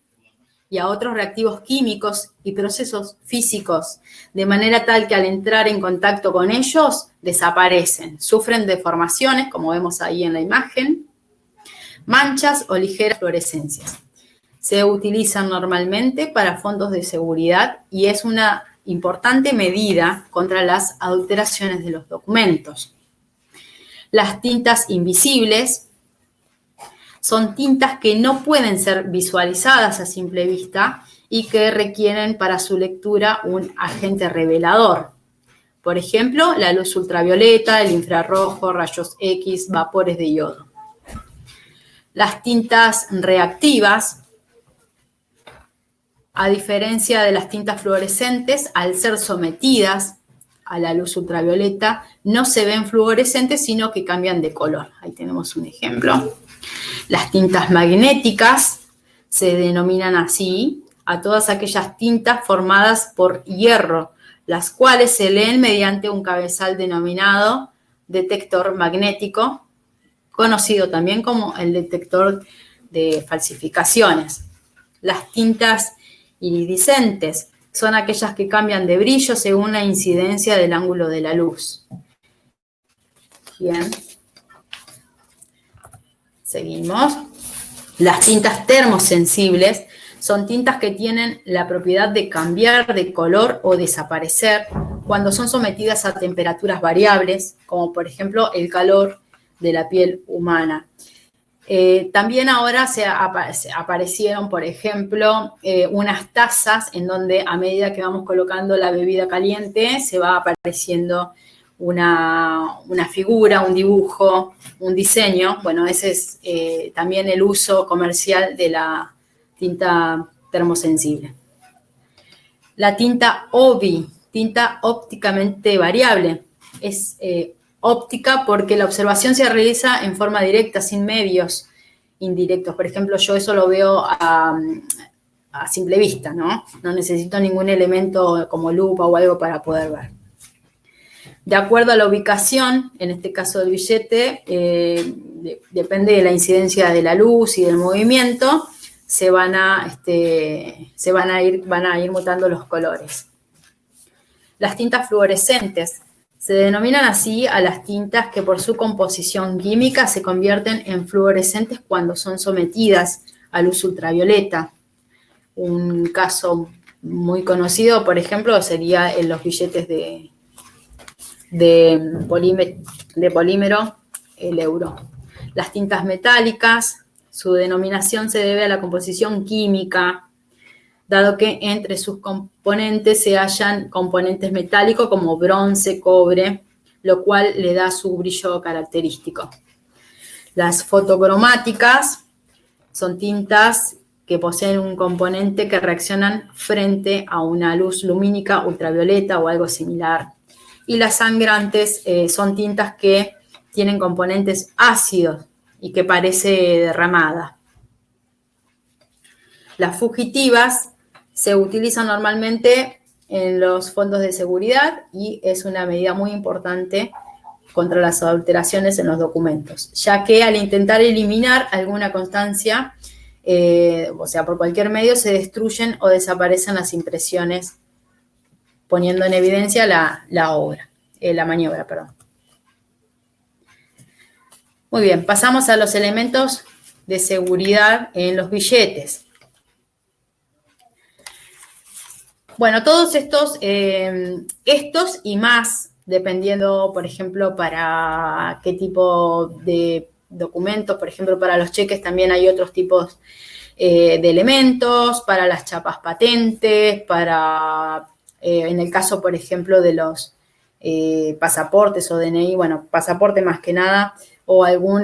S2: y a otros reactivos químicos y procesos físicos, de manera tal que al entrar en contacto con ellos, desaparecen, sufren deformaciones, como vemos ahí en la imagen, manchas o ligeras fluorescencias. Se utilizan normalmente para fondos de seguridad y es una importante medida contra las adulteraciones de los documentos. Las tintas invisibles son tintas que no pueden ser visualizadas a simple vista y que requieren para su lectura un agente revelador. Por ejemplo, la luz ultravioleta, el infrarrojo, rayos X, vapores de yodo. Las tintas reactivas, a diferencia de las tintas fluorescentes, al ser sometidas a la luz ultravioleta, no se ven fluorescentes, sino que cambian de color. Ahí tenemos un ejemplo. Las tintas magnéticas se denominan así a todas aquellas tintas formadas por hierro, las cuales se leen mediante un cabezal denominado detector magnético, conocido también como el detector de falsificaciones. Las tintas iridiscentes son aquellas que cambian de brillo según la incidencia del ángulo de la luz. Bien. Seguimos. Las tintas termosensibles son tintas que tienen la propiedad de cambiar de color o desaparecer cuando son sometidas a temperaturas variables, como por ejemplo el calor de la piel humana. También ahora aparecieron, por ejemplo, unas tazas en donde a medida que vamos colocando la bebida caliente se va apareciendo una figura, un dibujo, un diseño. Bueno, ese es también el uso comercial de la tinta termosensible. La tinta OBI, tinta ópticamente variable, es óptica porque la observación se realiza en forma directa, sin medios indirectos. Por ejemplo, yo eso lo veo a simple vista, ¿no? No necesito ningún elemento como lupa o algo para poder ver. De acuerdo a la ubicación, en este caso del billete, depende de la incidencia de la luz y del movimiento, van a ir mutando los colores. Las tintas fluorescentes se denominan así a las tintas que por su composición química se convierten en fluorescentes cuando son sometidas a luz ultravioleta. Un caso muy conocido, por ejemplo, sería en los billetes de polímero, el euro. Las tintas metálicas, su denominación se debe a la composición química, dado que entre sus componentes se hallan componentes metálicos como bronce, cobre, lo cual le da su brillo característico. Las fotocromáticas son tintas que poseen un componente que reaccionan frente a una luz lumínica ultravioleta o algo similar. Y las sangrantes son tintas que tienen componentes ácidos y que parece derramada. Las fugitivas se utilizan normalmente en los fondos de seguridad y es una medida muy importante contra las adulteraciones en los documentos, ya que al intentar eliminar alguna constancia, o sea, por cualquier medio, se destruyen o desaparecen las impresiones, poniendo en evidencia la maniobra, perdón. Muy bien, pasamos a los elementos de seguridad en los billetes. Bueno, todos estos y más, dependiendo, por ejemplo, para qué tipo de documentos, por ejemplo, para los cheques también hay otros tipos de elementos, para las chapas patentes, en el caso, por ejemplo, de los pasaportes o DNI, bueno, pasaporte más que nada, o algún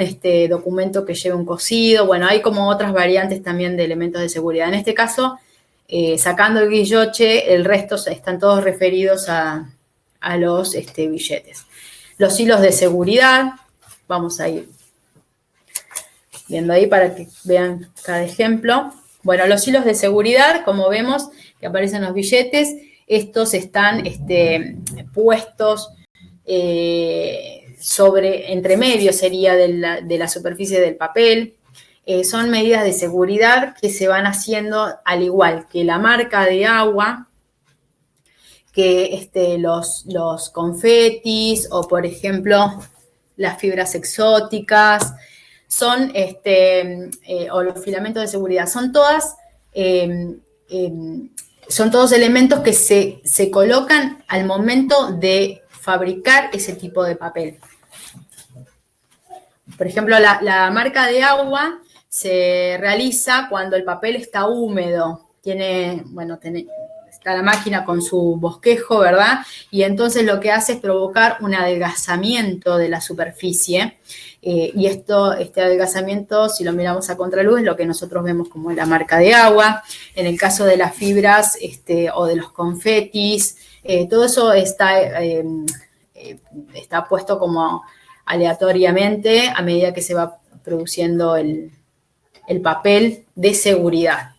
S2: documento que lleve un cosido. Bueno, hay como otras variantes también de elementos de seguridad. En este caso, sacando el guilloche, el resto están todos referidos a los billetes. Los hilos de seguridad, vamos a ir viendo ahí para que vean cada ejemplo. Bueno, los hilos de seguridad, como vemos que aparecen en los billetes, estos están puestos entre medio sería de la superficie del papel. Son medidas de seguridad que se van haciendo al igual que la marca de agua, que los confetis o, por ejemplo, las fibras exóticas, o los filamentos de seguridad, son todos elementos que se colocan al momento de fabricar ese tipo de papel. Por ejemplo, la marca de agua se realiza cuando el papel está húmedo, está la máquina con su bosquejo, ¿verdad? Y entonces lo que hace es provocar un adelgazamiento de la superficie. Y este adelgazamiento, si lo miramos a contraluz, es lo que nosotros vemos como la marca de agua. En el caso de las fibras o de los confetis, todo eso está puesto como aleatoriamente a medida que se va produciendo el papel de seguridad.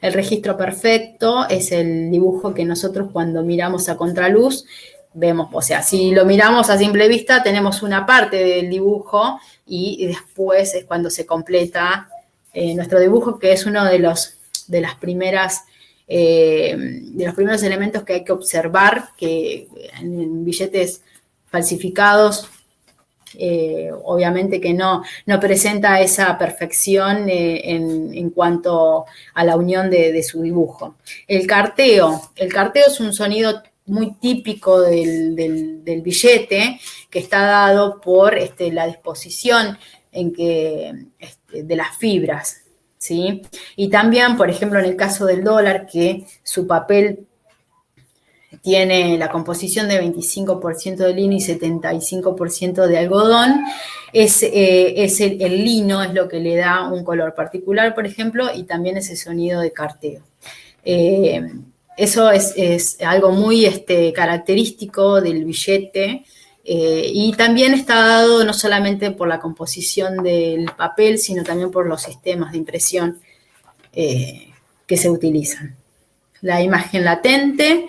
S2: El registro perfecto es el dibujo que nosotros cuando miramos a contraluz vemos, o sea, si lo miramos a simple vista tenemos una parte del dibujo y después es cuando se completa nuestro dibujo, que es uno de los primeros elementos que hay que observar, que en billetes falsificados obviamente que no presenta esa perfección en cuanto a la unión de su dibujo. El carteo es un sonido muy típico del billete, que está dado por la disposición de las fibras, ¿sí? Y también, por ejemplo, en el caso del dólar, que su papel tiene la composición de 25% de lino y 75% de algodón, el lino es lo que le da un color particular, por ejemplo, y también ese sonido de carteo. Eso es algo muy característico del billete, y también está dado no solamente por la composición del papel, sino también por los sistemas de impresión que se utilizan. La imagen latente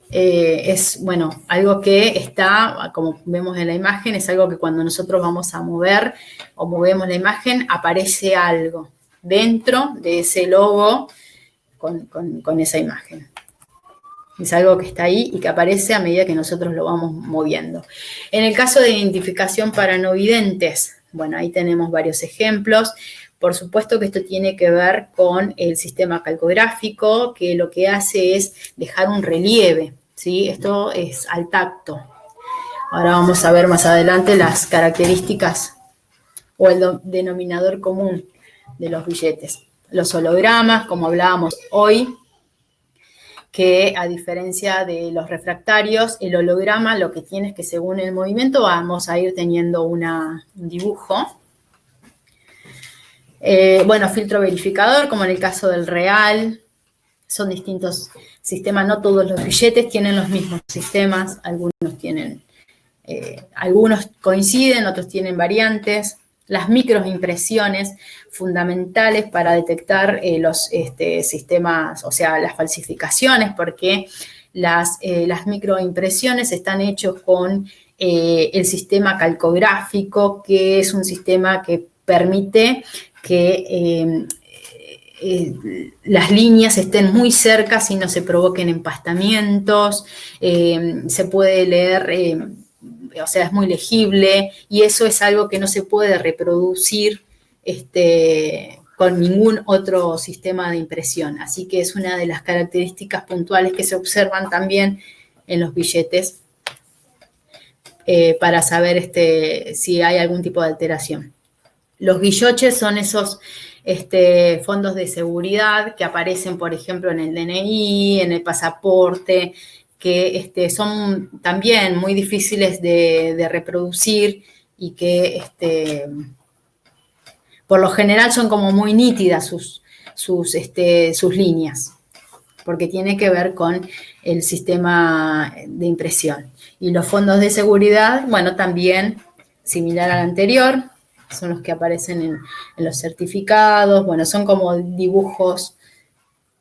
S2: es, algo que está, como vemos en la imagen, es algo que cuando nosotros vamos a mover o movemos la imagen, aparece algo dentro de ese logo con esa imagen. Es algo que está ahí y que aparece a medida que nosotros lo vamos moviendo. En el caso de identificación para no videntes, ahí tenemos varios ejemplos. Por supuesto que esto tiene que ver con el sistema calcográfico, que lo que hace es dejar un relieve, ¿sí? Esto es al tacto. Ahora vamos a ver más adelante las características o el denominador común de los billetes. Los hologramas, como hablábamos hoy, que a diferencia de los refractarios, el holograma lo que tiene es que según el movimiento vamos a ir teniendo un dibujo. Filtro verificador, como en el caso del real, son distintos sistemas, no todos los billetes tienen los mismos sistemas, algunos coinciden, otros tienen variantes. Las microimpresiones, fundamentales para detectar los sistemas, o sea, las falsificaciones, porque las microimpresiones están hechas con el sistema calcográfico, que es un sistema que permite que las líneas estén muy cerca y no se provoquen empastamientos, se puede leer, o sea, es muy legible, y eso es algo que no se puede reproducir con ningún otro sistema de impresión. Así que es una de las características puntuales que se observan también en los billetes para saber si hay algún tipo de alteración. Los guilloches son esos fondos de seguridad que aparecen, por ejemplo, en el DNI, en el pasaporte, que son también muy difíciles de reproducir y que por lo general son como muy nítidas sus líneas, porque tiene que ver con el sistema de impresión. Y los fondos de seguridad, también similar al anterior, son los que aparecen en los certificados. Bueno, son como dibujos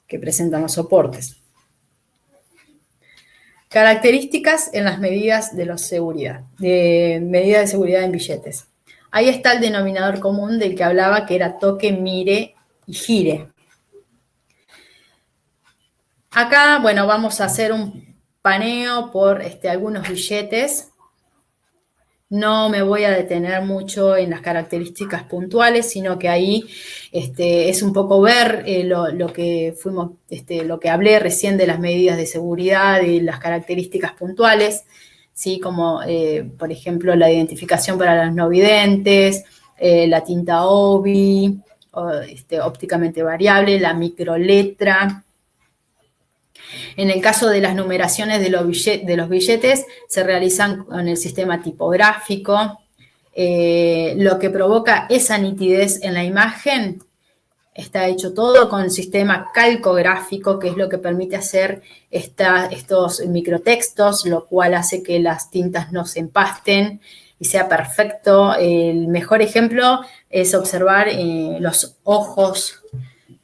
S2: que presentan los soportes. Características en las medidas de seguridad en billetes. Ahí está el denominador común del que hablaba, que era toque, mire y gire. Acá, bueno, vamos a hacer un paneo por algunos billetes. No me voy a detener mucho en las características puntuales, sino que ahí es un poco ver lo que hablé recién de las medidas de seguridad y las características puntuales, ¿sí? Como, por ejemplo, la identificación para los no videntes, la tinta OBI, ópticamente variable, la microletra. En el caso de las numeraciones de los billetes, se realizan con el sistema tipográfico. Lo que provoca esa nitidez en la imagen está hecho todo con el sistema calcográfico, que es lo que permite hacer estos microtextos, lo cual hace que las tintas no se empasten y sea perfecto. El mejor ejemplo es observar los ojos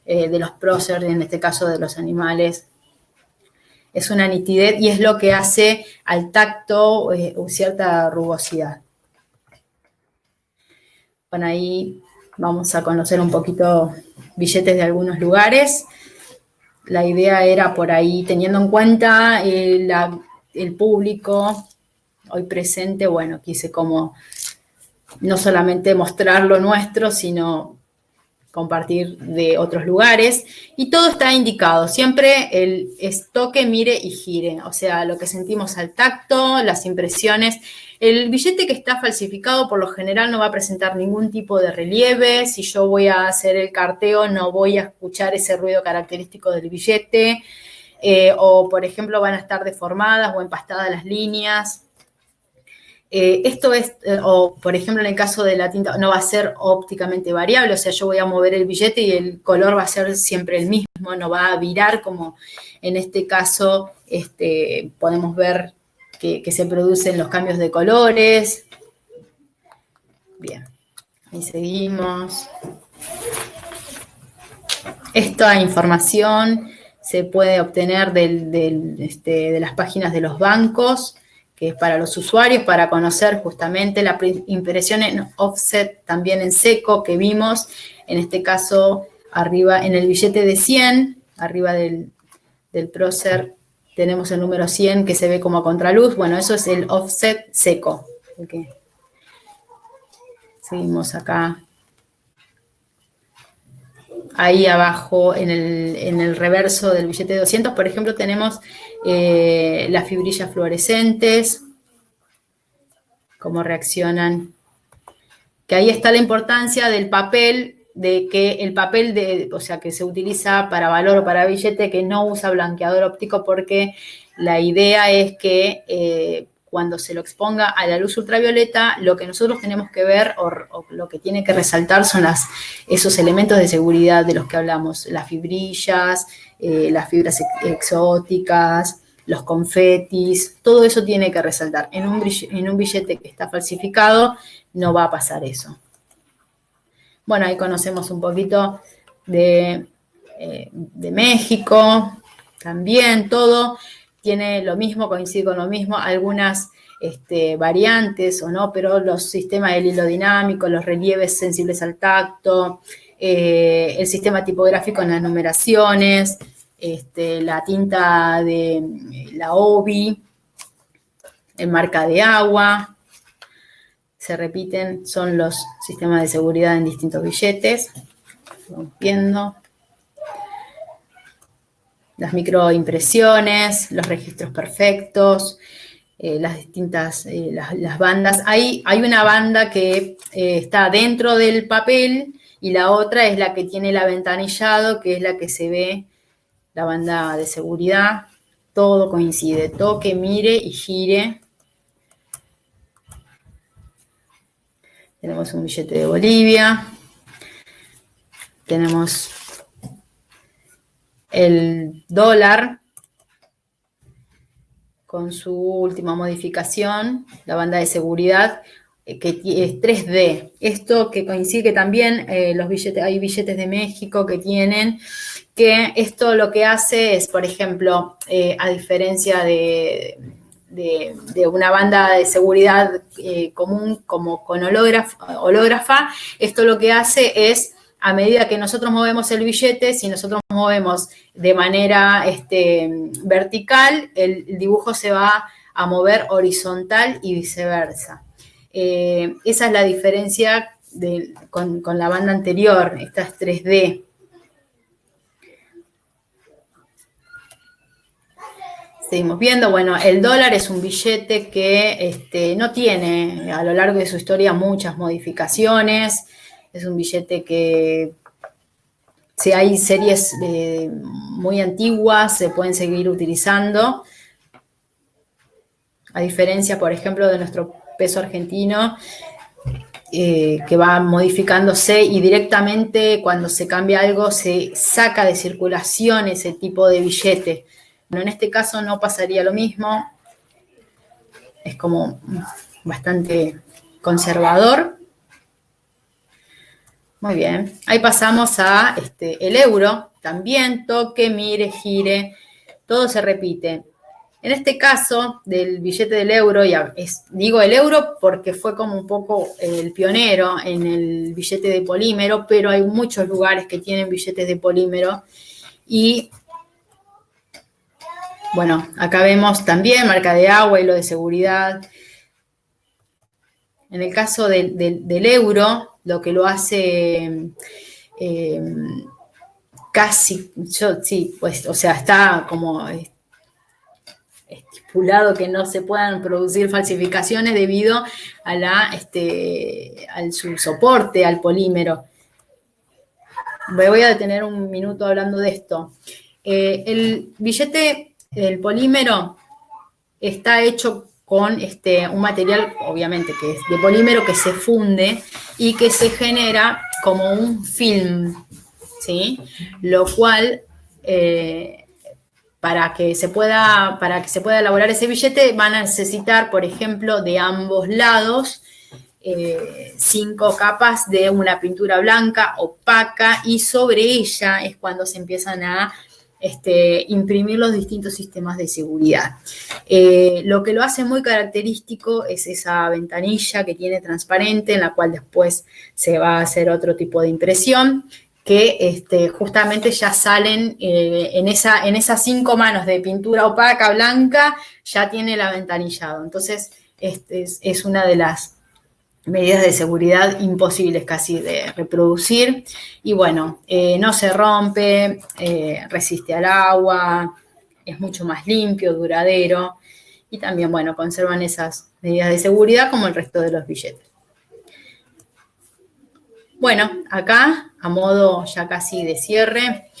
S2: de los próceres, en este caso de los animales. Es una nitidez y es lo que hace al tacto cierta rugosidad. Bueno, ahí vamos a conocer un poquito billetes de algunos lugares. La idea era por ahí, teniendo en cuenta el público hoy presente, bueno, quise como no solamente mostrar lo nuestro, sino compartir de otros lugares, y todo está indicado, siempre es toque, mire y gire, o sea, lo que sentimos al tacto, las impresiones. El billete que está falsificado por lo general no va a presentar ningún tipo de relieve. Si yo voy a hacer el carteo, no voy a escuchar ese ruido característico del billete, o por ejemplo van a estar deformadas o empastadas las líneas. Esto es, o por ejemplo en el caso de la tinta, no va a ser ópticamente variable, o sea, yo voy a mover el billete y el color va a ser siempre el mismo, no va a virar como en este caso podemos ver que se producen los cambios de colores. Bien, ahí seguimos. Esta información se puede obtener de las páginas de los bancos, que es para los usuarios, para conocer justamente la impresión en offset, también en seco, que vimos, en este caso, arriba en el billete de 100, arriba del prócer, tenemos el número 100 que se ve como a contraluz. Bueno, eso es el offset seco. Okay. Seguimos acá. Ahí abajo, en el reverso del billete de 200, por ejemplo, tenemos las fibrillas fluorescentes, cómo reaccionan. Que ahí está la importancia del papel, de que el papel, o sea, que se utiliza para valor o para billete, que no usa blanqueador óptico, porque la idea es que cuando se lo exponga a la luz ultravioleta, lo que nosotros tenemos que ver o lo que tiene que resaltar son esos elementos de seguridad de los que hablamos, las fibrillas, las fibras exóticas, los confetis, todo eso tiene que resaltar. En un billete que está falsificado no va a pasar eso. Bueno, ahí conocemos un poquito de México, también todo tiene lo mismo, coincide con lo mismo, algunas variantes o no, pero los sistemas del hilo dinámico, los relieves sensibles al tacto, el sistema tipográfico en las numeraciones, la tinta de la OBI, en marca de agua, se repiten, son los sistemas de seguridad en distintos billetes. Vamos viendo. Las microimpresiones, los registros perfectos, las distintas, las bandas. Hay una banda que está dentro del papel y la otra es la que tiene el aventanillado, que es la que se ve, la banda de seguridad. Todo coincide, toque, mire y gire. Tenemos un billete de Bolivia. Tenemos el dólar con su última modificación, la banda de seguridad. es 3D. Esto que coincide también, hay billetes de México que tienen, que esto lo que hace es, por ejemplo, a diferencia de una banda de seguridad común como con hológrafa, esto lo que hace es, a medida que nosotros movemos el billete, si nosotros movemos de manera vertical, el dibujo se va a mover horizontal y viceversa. Esa es la diferencia con la banda anterior, esta es 3D. Seguimos viendo, bueno, el dólar es un billete que no tiene a lo largo de su historia muchas modificaciones, es un billete que si hay series muy antiguas se pueden seguir utilizando, a diferencia, por ejemplo, de nuestro peso argentino, que va modificándose y directamente cuando se cambia algo se saca de circulación ese tipo de billete. Bueno, en este caso no pasaría lo mismo, es como bastante conservador. Muy bien, ahí pasamos a el euro, también toque, mire, gire, todo se repite. En este caso del billete del euro, digo el euro porque fue como un poco el pionero en el billete de polímero, pero hay muchos lugares que tienen billetes de polímero y bueno, acá vemos también marca de agua, hilo de seguridad. En el caso del euro, lo que lo hace casi, o sea, está como estipulado que no se puedan producir falsificaciones debido a su soporte al polímero. Me voy a detener un minuto hablando de esto. El billete, el polímero, está hecho con un material, obviamente, que es de polímero, que se funde y que se genera como un film, ¿sí? Lo cual, para que se pueda elaborar ese billete, van a necesitar, por ejemplo, de ambos lados, 5 capas de una pintura blanca opaca y sobre ella es cuando se empiezan a imprimir los distintos sistemas de seguridad. Lo que lo hace muy característico es esa ventanilla que tiene transparente en la cual después se va a hacer otro tipo de impresión que justamente ya salen en esas 5 manos de pintura opaca blanca, ya tiene el aventanillado. Entonces, es una de las medidas de seguridad imposibles casi de reproducir. Y bueno, no se rompe, resiste al agua, es mucho más limpio, duradero. Y también, bueno, conservan esas medidas de seguridad como el resto de los billetes. Bueno, acá, a modo ya casi de cierre,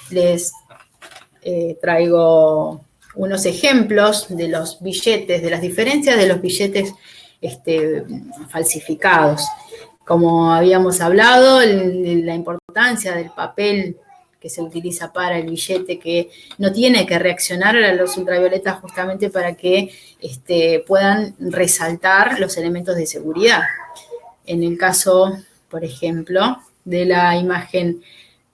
S2: les traigo unos ejemplos de los billetes, de las diferencias de los billetes falsificados. Como habíamos hablado, la importancia del papel que se utiliza para el billete, que no tiene que reaccionar a la luz ultravioleta justamente para que puedan resaltar los elementos de seguridad. En el caso, por ejemplo, de la imagen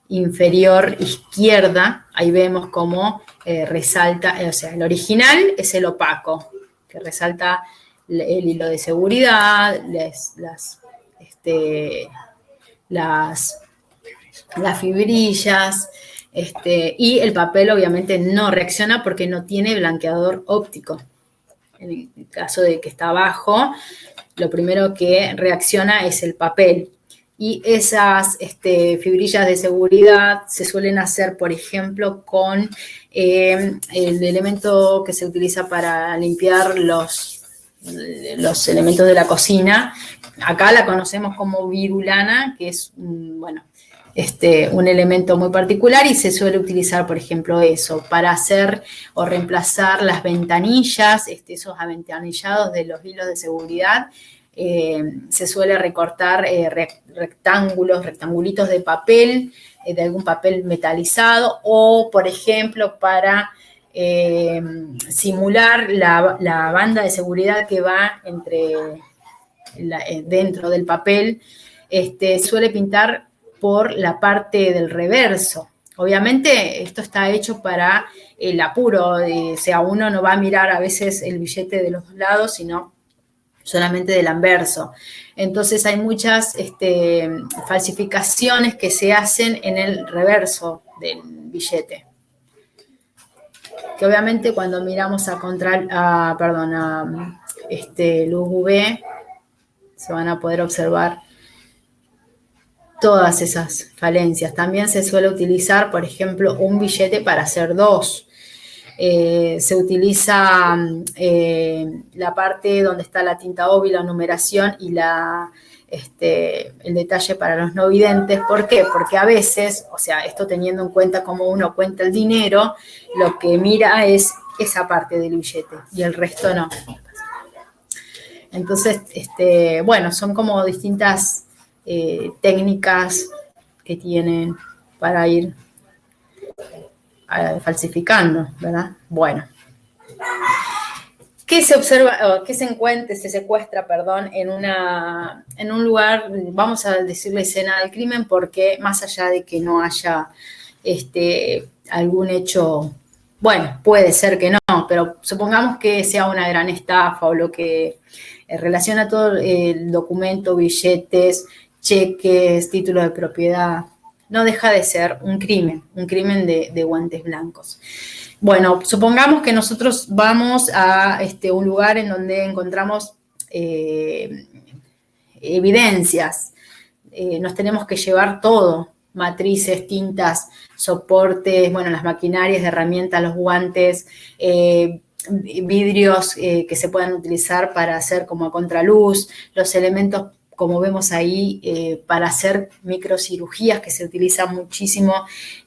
S2: inferior izquierda, ahí vemos cómo resalta, o sea, el original es el opaco, que resalta el hilo de seguridad, las fibrillas, y el papel obviamente no reacciona porque no tiene blanqueador óptico. En el caso de que está abajo, lo primero que reacciona es el papel. Y esas fibrillas de seguridad se suelen hacer, por ejemplo, con el elemento que se utiliza para limpiar los elementos de la cocina. Acá la conocemos como virulana, que es, bueno, un elemento muy particular y se suele utilizar, por ejemplo, eso, para hacer o reemplazar las ventanillas, esos aventanillados de los hilos de seguridad. Se suele recortar rectangulitos de papel, de algún papel metalizado, o, por ejemplo, para simular la banda de seguridad que va entre dentro del papel, suele pintar por la parte del reverso. Obviamente esto está hecho para el apuro, o sea, uno no va a mirar a veces el billete de los dos lados, sino solamente del anverso. Entonces hay muchas falsificaciones que se hacen en el reverso del billete. Que obviamente cuando miramos a luz UV, se van a poder observar todas esas falencias. También se suele utilizar, por ejemplo, un billete para hacer dos. Se utiliza la parte donde está la tinta óbil, la numeración y el detalle para los no videntes. ¿Por qué? Porque a veces, o sea, esto teniendo en cuenta cómo uno cuenta el dinero, lo que mira es esa parte del billete y el resto no. Entonces, bueno, son como distintas técnicas que tienen para ir falsificando, ¿verdad? Bueno. ¿Qué se observa, qué se secuestra, en un lugar, vamos a decirle escena del crimen, porque más allá de que no haya algún hecho, bueno, puede ser que no, pero supongamos que sea una gran estafa o lo que relaciona todo el documento, billetes, cheques, títulos de propiedad, no deja de ser un crimen de guantes blancos. Bueno, supongamos que nosotros vamos a un lugar en donde encontramos evidencias. Nos tenemos que llevar todo, matrices, tintas, soportes, bueno, las maquinarias, herramientas, los guantes, vidrios que se puedan utilizar para hacer como a contraluz, los elementos como vemos ahí, para hacer microcirugías que se utilizan muchísimo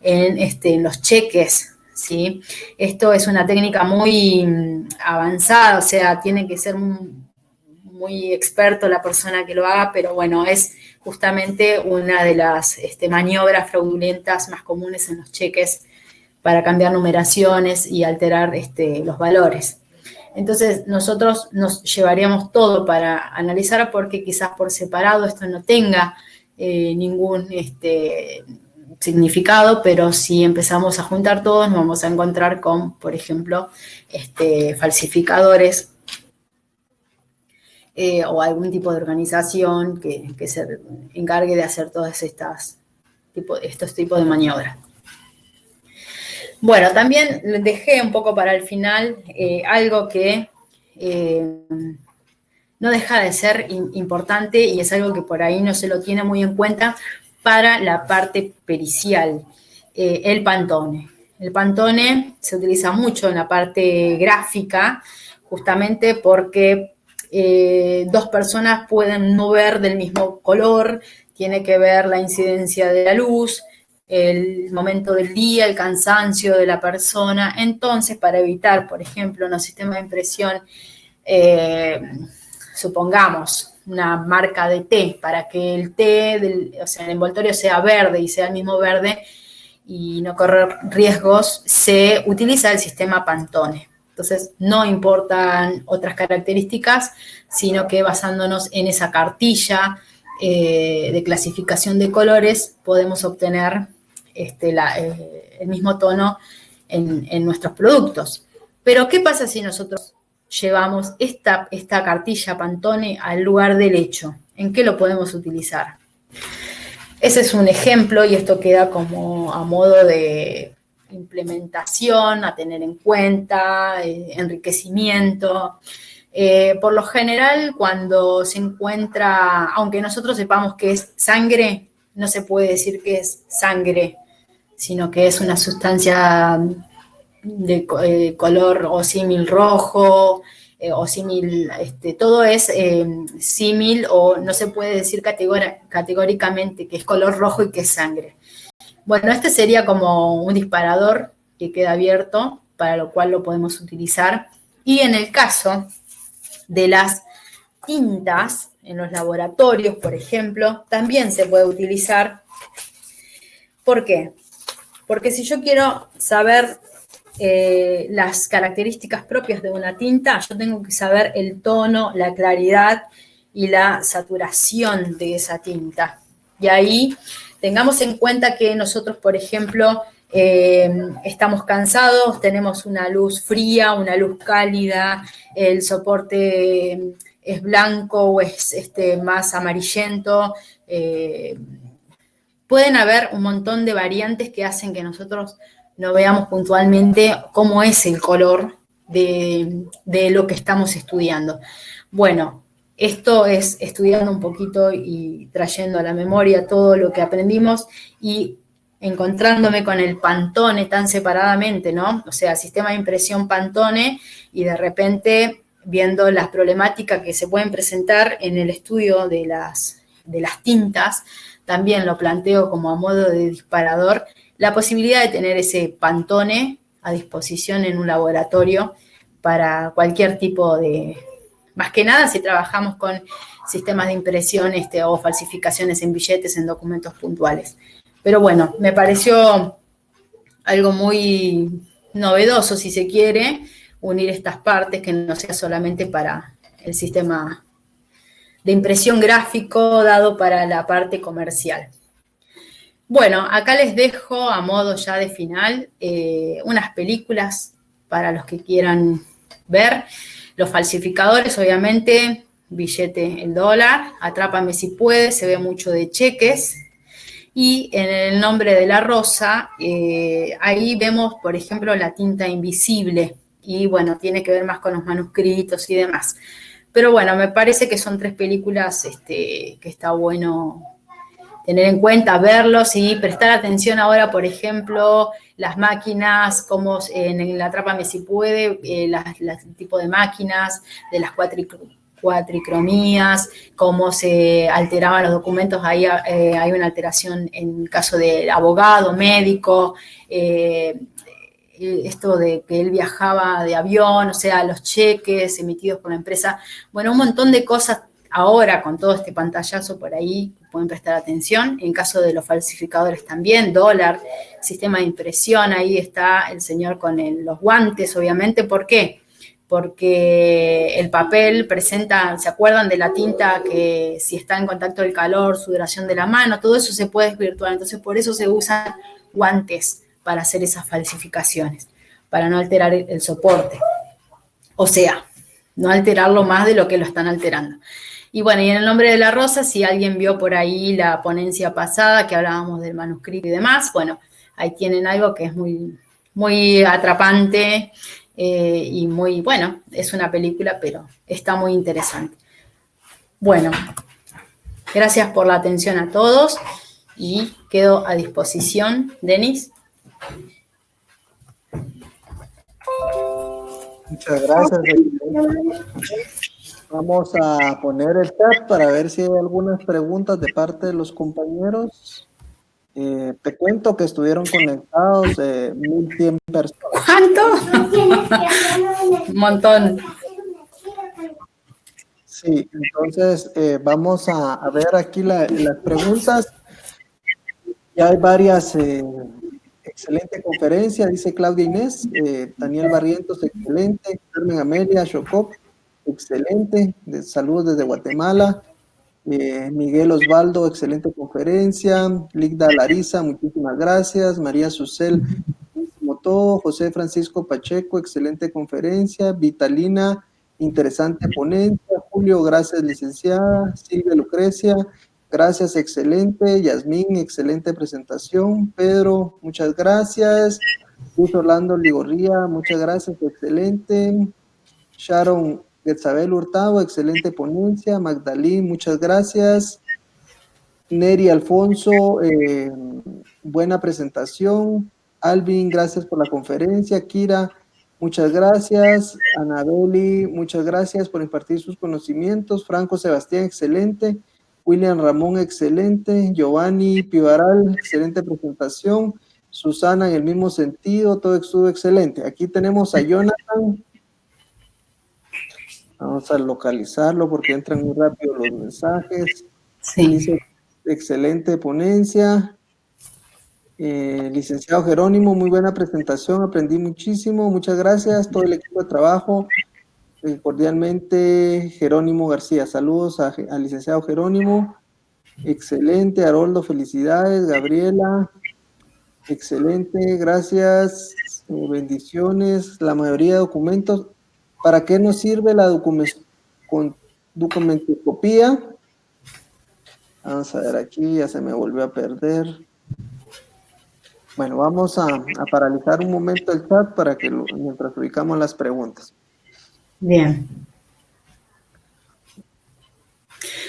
S2: en los cheques, ¿sí? Esto es una técnica muy avanzada, o sea, tiene que ser muy experto la persona que lo haga, pero bueno, es justamente una de las maniobras fraudulentas más comunes en los cheques para cambiar numeraciones y alterar los valores. Entonces, nosotros nos llevaríamos todo para analizar porque quizás por separado esto no tenga ningún significado, pero si empezamos a juntar todos nos vamos a encontrar con, por ejemplo, falsificadores o algún tipo de organización que se encargue de hacer todas estos tipos de maniobras. Bueno, también dejé un poco para el final algo que no deja de ser importante y es algo que por ahí no se lo tiene muy en cuenta para la parte pericial, el Pantone. El Pantone se utiliza mucho en la parte gráfica justamente porque dos personas pueden no ver del mismo color, tiene que ver la incidencia de la luz, el momento del día, el cansancio de la persona. Entonces, para evitar, por ejemplo, en los sistemas de impresión, supongamos una marca de té, para que el té, el envoltorio sea verde y sea el mismo verde y no correr riesgos, se utiliza el sistema Pantone. Entonces, no importan otras características, sino que basándonos en esa cartilla de clasificación de colores, podemos obtener el mismo tono en nuestros productos. Pero, ¿qué pasa si nosotros llevamos esta cartilla Pantone al lugar del hecho? ¿En qué lo podemos utilizar? Ese es un ejemplo y esto queda como a modo de implementación, a tener en cuenta, enriquecimiento. Por lo general, cuando se encuentra, aunque nosotros sepamos que es sangre, no se puede decir que es sangre, sino que es una sustancia de color o símil rojo, o símil, todo es símil o no se puede decir categóricamente que es color rojo y que es sangre. Bueno, este sería como un disparador que queda abierto, para lo cual lo podemos utilizar. Y en el caso de las tintas, en los laboratorios, por ejemplo, también se puede utilizar. ¿Por qué? Porque si yo quiero saber las características propias de una tinta, yo tengo que saber el tono, la claridad y la saturación de esa tinta. Y ahí tengamos en cuenta que nosotros, por ejemplo, estamos cansados, tenemos una luz fría, una luz cálida, el soporte es blanco o es más amarillento. Pueden haber un montón de variantes que hacen que nosotros no veamos puntualmente cómo es el color de lo que estamos estudiando. Bueno, esto es estudiando un poquito y trayendo a la memoria todo lo que aprendimos y encontrándome con el Pantone tan separadamente, ¿no? O sea, sistema de impresión Pantone y de repente viendo las problemáticas que se pueden presentar en el estudio de las tintas, también lo planteo como a modo de disparador, la posibilidad de tener ese Pantone a disposición en un laboratorio para cualquier tipo de, más que nada si trabajamos con sistemas de impresión o falsificaciones en billetes, en documentos puntuales. Pero bueno, me pareció algo muy novedoso, si se quiere, unir estas partes, que no sea solamente para el sistema de impresión gráfico dado para la parte comercial. Bueno, acá les dejo a modo ya de final unas películas para los que quieran ver. Los falsificadores, obviamente, billete, el dólar, Atrápame si puedes, se ve mucho de cheques. Y en El nombre de la rosa, ahí vemos, por ejemplo, la tinta invisible. Y bueno, tiene que ver más con los manuscritos y demás. Pero bueno, me parece que son 3 películas que está bueno tener en cuenta, verlos y prestar atención ahora, por ejemplo, las máquinas, como en el Atrápame si puede, el tipo de máquinas, de las cuatricromías, cómo se alteraban los documentos. Ahí hay una alteración en caso de abogado, médico, esto de que él viajaba de avión, o sea, los cheques emitidos por la empresa. Bueno, un montón de cosas ahora con todo este pantallazo por ahí pueden prestar atención. En caso de los falsificadores también, dólar, sistema de impresión, ahí está el señor con los guantes, obviamente. ¿Por qué? Porque el papel presenta, ¿se acuerdan de la tinta que si está en contacto del calor, sudoración de la mano? Todo eso se puede desvirtuar, entonces por eso se usan guantes para hacer esas falsificaciones, para no alterar el soporte. O sea, no alterarlo más de lo que lo están alterando. Y bueno, y en El nombre de la rosa, si alguien vio por ahí la ponencia pasada que hablábamos del manuscrito y demás, bueno, ahí tienen algo que es muy, muy atrapante y muy, bueno, es una película, pero está muy interesante. Bueno, gracias por la atención a todos y quedo a disposición. Denis.
S1: Muchas gracias. Vamos a poner el chat para ver si hay algunas preguntas de parte de los compañeros. Te cuento que estuvieron conectados 1,100 personas.
S2: ¿Cuánto? Un montón.
S1: Sí, entonces vamos a ver aquí las preguntas. Ya hay varias. Excelente conferencia, dice Claudia Inés. Daniel Barrientos, excelente. Carmen Amelia Chocó, excelente. Saludos desde Guatemala. Miguel Osvaldo, excelente conferencia. Ligda Larisa, muchísimas gracias. María Susel, como todo. José Francisco Pacheco, excelente conferencia. Vitalina, interesante ponencia. Julio, gracias, licenciada. Silvia Lucrecia, gracias, excelente. Yasmín, excelente presentación. Pedro, muchas gracias. Luis Orlando Ligorría, muchas gracias, excelente. Sharon Getzabel Hurtado, excelente ponencia. Magdalene, muchas gracias. Neri Alfonso, buena presentación. Alvin, gracias por la conferencia. Kira, muchas gracias. Anabeli, muchas gracias por impartir sus conocimientos. Franco Sebastián, excelente. William Ramón, excelente. Giovanni Pivaral, excelente presentación. Susana, en el mismo sentido, todo estuvo excelente. Aquí tenemos a Jonathan. Vamos a localizarlo porque entran muy rápido los mensajes.
S2: Sí.
S1: Dice, excelente ponencia. Licenciado Jerónimo, muy buena presentación, aprendí muchísimo, muchas gracias. Todo el equipo de trabajo cordialmente Jerónimo García. Saludos al licenciado Jerónimo. Excelente, Haroldo, felicidades. Gabriela, excelente, gracias. Bendiciones. La mayoría de documentos. ¿Para qué nos sirve la documentoscopía? Vamos a ver aquí, ya se me volvió a perder. Bueno, vamos a paralizar un momento el chat para que mientras ubicamos las preguntas.
S2: Bien.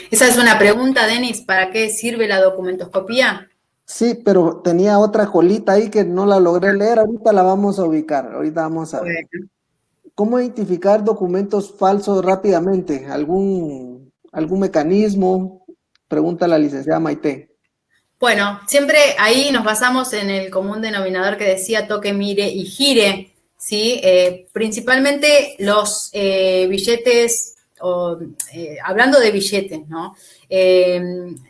S2: Esa es una pregunta, Denis, ¿para qué sirve la documentoscopía?
S1: Sí, pero tenía otra colita ahí que no la logré leer, ahorita la vamos a ubicar, ahorita vamos a ver.
S2: Bueno.
S1: ¿Cómo identificar documentos falsos rápidamente? ¿Algún mecanismo? Pregunta la licenciada Maite.
S2: Bueno, siempre ahí nos basamos en el común denominador que decía toque, mire y gire, ¿sí? Principalmente los billetes, hablando de billetes, ¿no?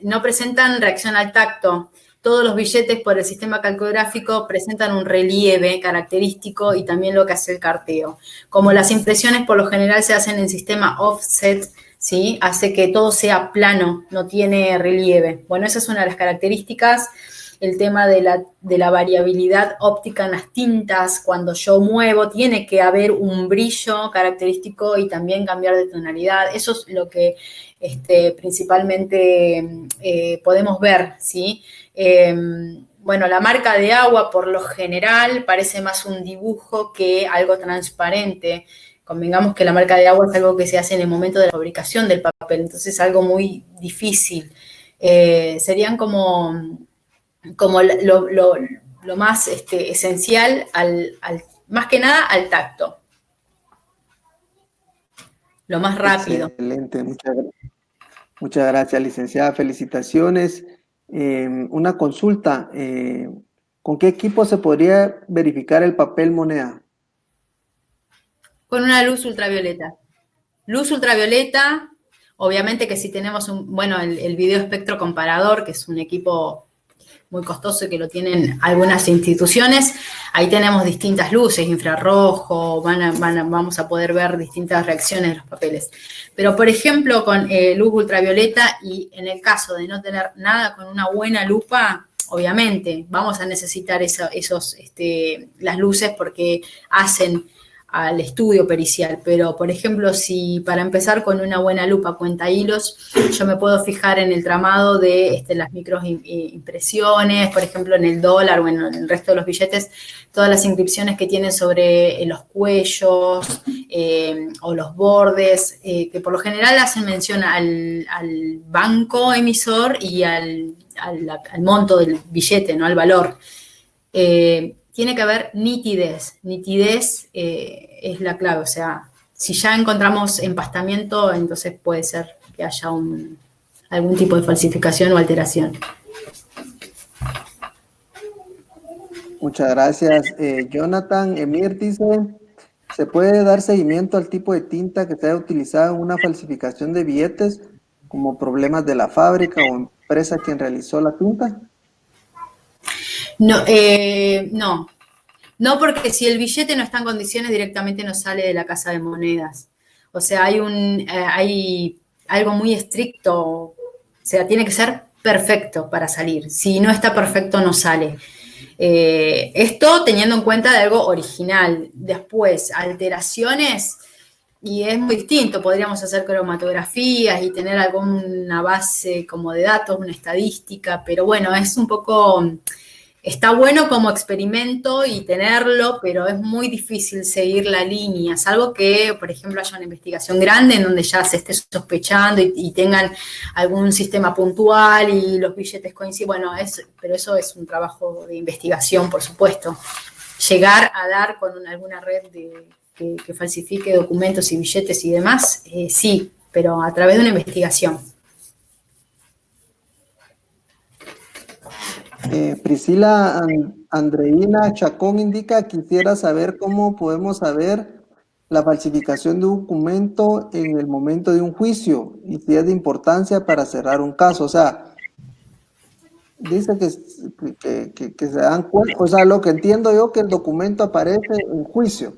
S2: No presentan reacción al tacto. Todos los billetes por el sistema calcográfico presentan un relieve característico y también lo que hace el carteo. Como las impresiones por lo general se hacen en sistema offset, ¿sí? Hace que todo sea plano, no tiene relieve. Bueno, esa es una de las características. El tema de la variabilidad óptica en las tintas, cuando yo muevo, tiene que haber un brillo característico y también cambiar de tonalidad. Eso es lo que principalmente podemos ver, ¿sí? Bueno, la marca de agua, por lo general, parece más un dibujo que algo transparente. Convengamos que la marca de agua es algo que se hace en el momento de la fabricación del papel, entonces es algo muy difícil. Serían como lo más esencial, más que nada al tacto. Lo más rápido.
S1: Excelente, muchas gracias, licenciada. Felicitaciones. Una consulta. ¿Con qué equipo se podría verificar el papel moneda?
S2: Con una luz ultravioleta. Luz ultravioleta, obviamente que si tenemos el video espectro comparador, que es un equipo muy costoso y que lo tienen algunas instituciones, ahí tenemos distintas luces, infrarrojo, vamos a poder ver distintas reacciones de los papeles. Pero, por ejemplo, con luz ultravioleta, y en el caso de no tener nada con una buena lupa, obviamente vamos a necesitar las luces porque hacen al estudio pericial, pero por ejemplo, si para empezar con una buena lupa cuenta hilos, yo me puedo fijar en el tramado de las microimpresiones, por ejemplo, en el dólar o en el resto de los billetes, todas las inscripciones que tienen sobre los cuellos o los bordes, que por lo general hacen mención al banco emisor y al monto del billete, ¿no? Al valor. Tiene que haber nitidez. Nitidez es la clave. O sea, si ya encontramos empastamiento, entonces puede ser que haya algún tipo de falsificación o alteración.
S1: Muchas gracias. Jonathan Emir dice, ¿se puede dar seguimiento al tipo de tinta que se haya utilizado en una falsificación de billetes, como problemas de la fábrica o empresa quien realizó la tinta?
S2: No, porque si el billete no está en condiciones, directamente no sale de la casa de monedas. O sea, hay algo muy estricto, o sea, tiene que ser perfecto para salir. Si no está perfecto, no sale. Esto teniendo en cuenta de algo original. Después, alteraciones, y es muy distinto. Podríamos hacer cromatografías y tener alguna base como de datos, una estadística, pero bueno, es un poco... Está bueno como experimento y tenerlo, pero es muy difícil seguir la línea, salvo que, por ejemplo, haya una investigación grande en donde ya se esté sospechando y tengan algún sistema puntual y los billetes coinciden. Bueno, pero eso es un trabajo de investigación, por supuesto. Llegar a dar con alguna red que falsifique documentos y billetes y demás, sí, pero a través de una investigación.
S1: Priscila Andreina Chacón indica, quisiera saber cómo podemos saber la falsificación de un documento en el momento de un juicio y si es de importancia para cerrar un caso. O sea, dice que se dan cuenta, o sea, lo que entiendo yo que el documento aparece en juicio.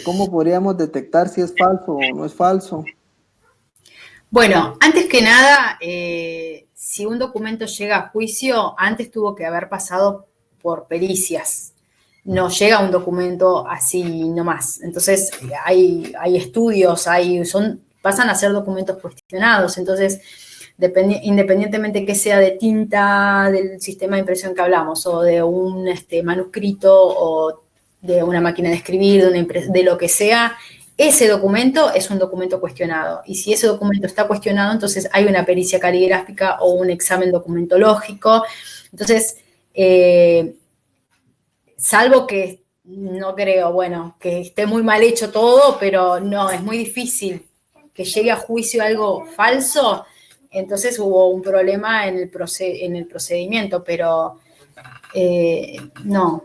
S1: ¿Cómo podríamos detectar si es falso o no es falso?
S2: Bueno, antes que nada, si un documento llega a juicio, antes tuvo que haber pasado por pericias. No llega un documento así nomás. Entonces, hay estudios, pasan a ser documentos cuestionados. Entonces, independientemente que sea de tinta del sistema de impresión que hablamos, o de un manuscrito, o de una máquina de escribir, de lo que sea, ese documento es un documento cuestionado. Y si ese documento está cuestionado, entonces hay una pericia caligráfica o un examen documentológico. Entonces, salvo que no creo, bueno, que esté muy mal hecho todo, pero no, es muy difícil que llegue a juicio algo falso, entonces hubo un problema en el procedimiento, pero no,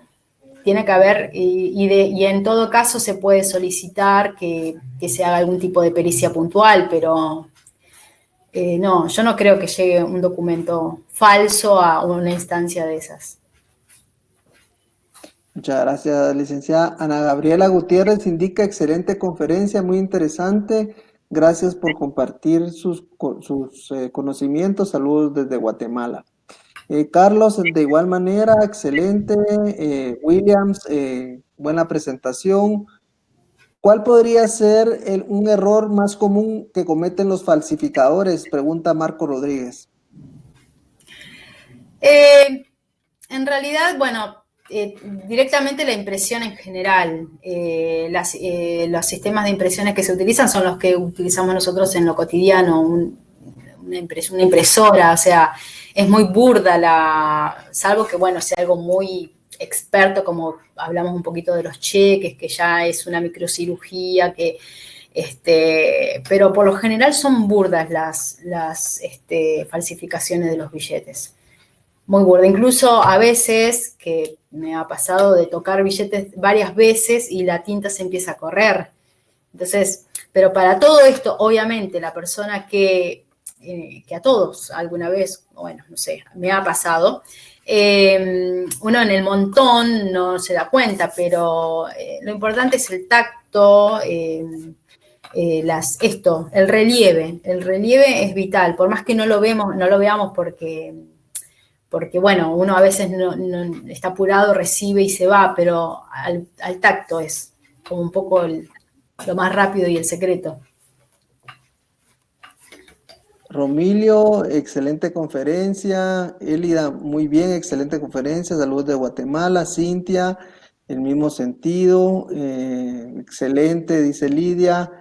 S2: tiene que haber, y en todo caso se puede solicitar que se haga algún tipo de pericia puntual, pero no, yo no creo que llegue un documento falso a una instancia de esas.
S1: Muchas gracias, licenciada. Ana Gabriela Gutiérrez indica excelente conferencia, muy interesante. Gracias por compartir sus conocimientos. Saludos desde Guatemala. Carlos, de igual manera, excelente. Williams, buena presentación. ¿Cuál podría ser un error más común que cometen los falsificadores? Pregunta Marco Rodríguez.
S2: En realidad, bueno, directamente la impresión en general. Los sistemas de impresiones que se utilizan son los que utilizamos nosotros en lo cotidiano, una impresora, o sea, es muy burda salvo que, bueno, sea algo muy experto, como hablamos un poquito de los cheques, que ya es una microcirugía, pero por lo general son burdas las falsificaciones de los billetes. Muy burda. Incluso a veces, que me ha pasado de tocar billetes varias veces y la tinta se empieza a correr. Entonces, pero para todo esto, obviamente, la persona que a todos alguna vez, bueno, no sé, me ha pasado, uno en el montón no se da cuenta, pero lo importante es el tacto, el relieve. El relieve es vital, por más que no lo veamos porque bueno, uno a veces no está apurado, recibe y se va, pero al tacto es como un poco lo más rápido y el secreto.
S1: Romilio, excelente conferencia. Elida, muy bien, excelente conferencia. Saludos de Guatemala. Cintia, el mismo sentido. Excelente, dice Lidia.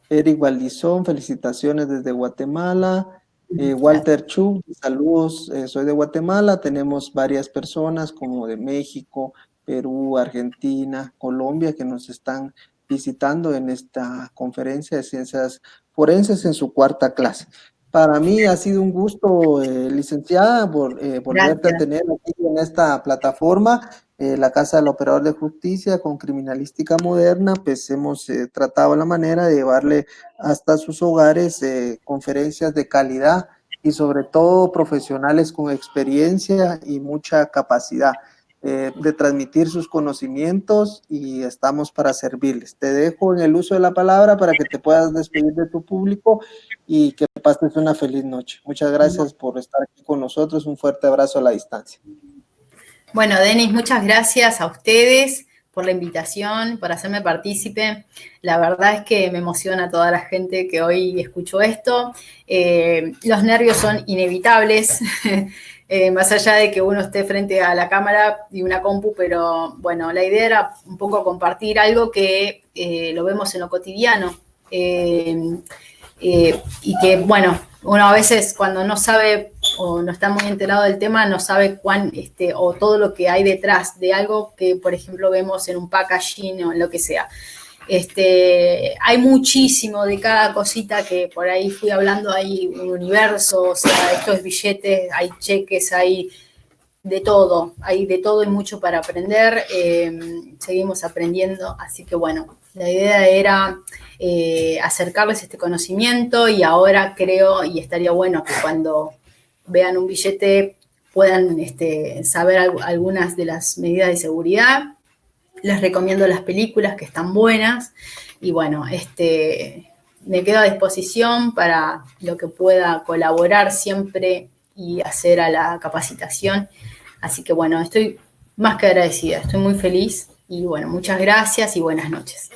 S1: Eric Valdizón, felicitaciones desde Guatemala. Walter Chu, saludos, soy de Guatemala. Tenemos varias personas como de México, Perú, Argentina, Colombia que nos están visitando en esta conferencia de ciencias forenses en su cuarta clase. Para mí ha sido un gusto, licenciada, volverte a tener aquí en esta plataforma. La Casa del Operador de Justicia con Criminalística Moderna, pues hemos tratado la manera de llevarle hasta sus hogares conferencias de calidad y sobre todo profesionales con experiencia y mucha capacidad de transmitir sus conocimientos, y estamos para servirles. Te dejo en el uso de la palabra para que te puedas despedir de tu público y que pases una feliz noche. Muchas gracias por estar aquí con nosotros. Un fuerte abrazo a la distancia.
S2: Bueno, Denis, muchas gracias a ustedes por la invitación, por hacerme partícipe. La verdad es que me emociona toda la gente que hoy escuchó esto. Los nervios son inevitables, más allá de que uno esté frente a la cámara y una compu, pero bueno, la idea era un poco compartir algo que lo vemos en lo cotidiano. Y que, bueno, uno a veces cuando no sabe o no está muy enterado del tema, no sabe o todo lo que hay detrás de algo que, por ejemplo, vemos en un packaging o en lo que sea. Hay muchísimo de cada cosita que por ahí fui hablando, hay un universo, o sea, estos billetes, hay cheques, hay de todo y mucho para aprender, seguimos aprendiendo, así que bueno, la idea era acercarles este conocimiento, y ahora creo, y estaría bueno que cuando vean un billete puedan saber algunas de las medidas de seguridad. Les recomiendo las películas que están buenas y bueno, me quedo a disposición para lo que pueda colaborar siempre y hacer a la capacitación. Así que bueno, estoy más que agradecida, estoy muy feliz y bueno, muchas gracias y buenas noches.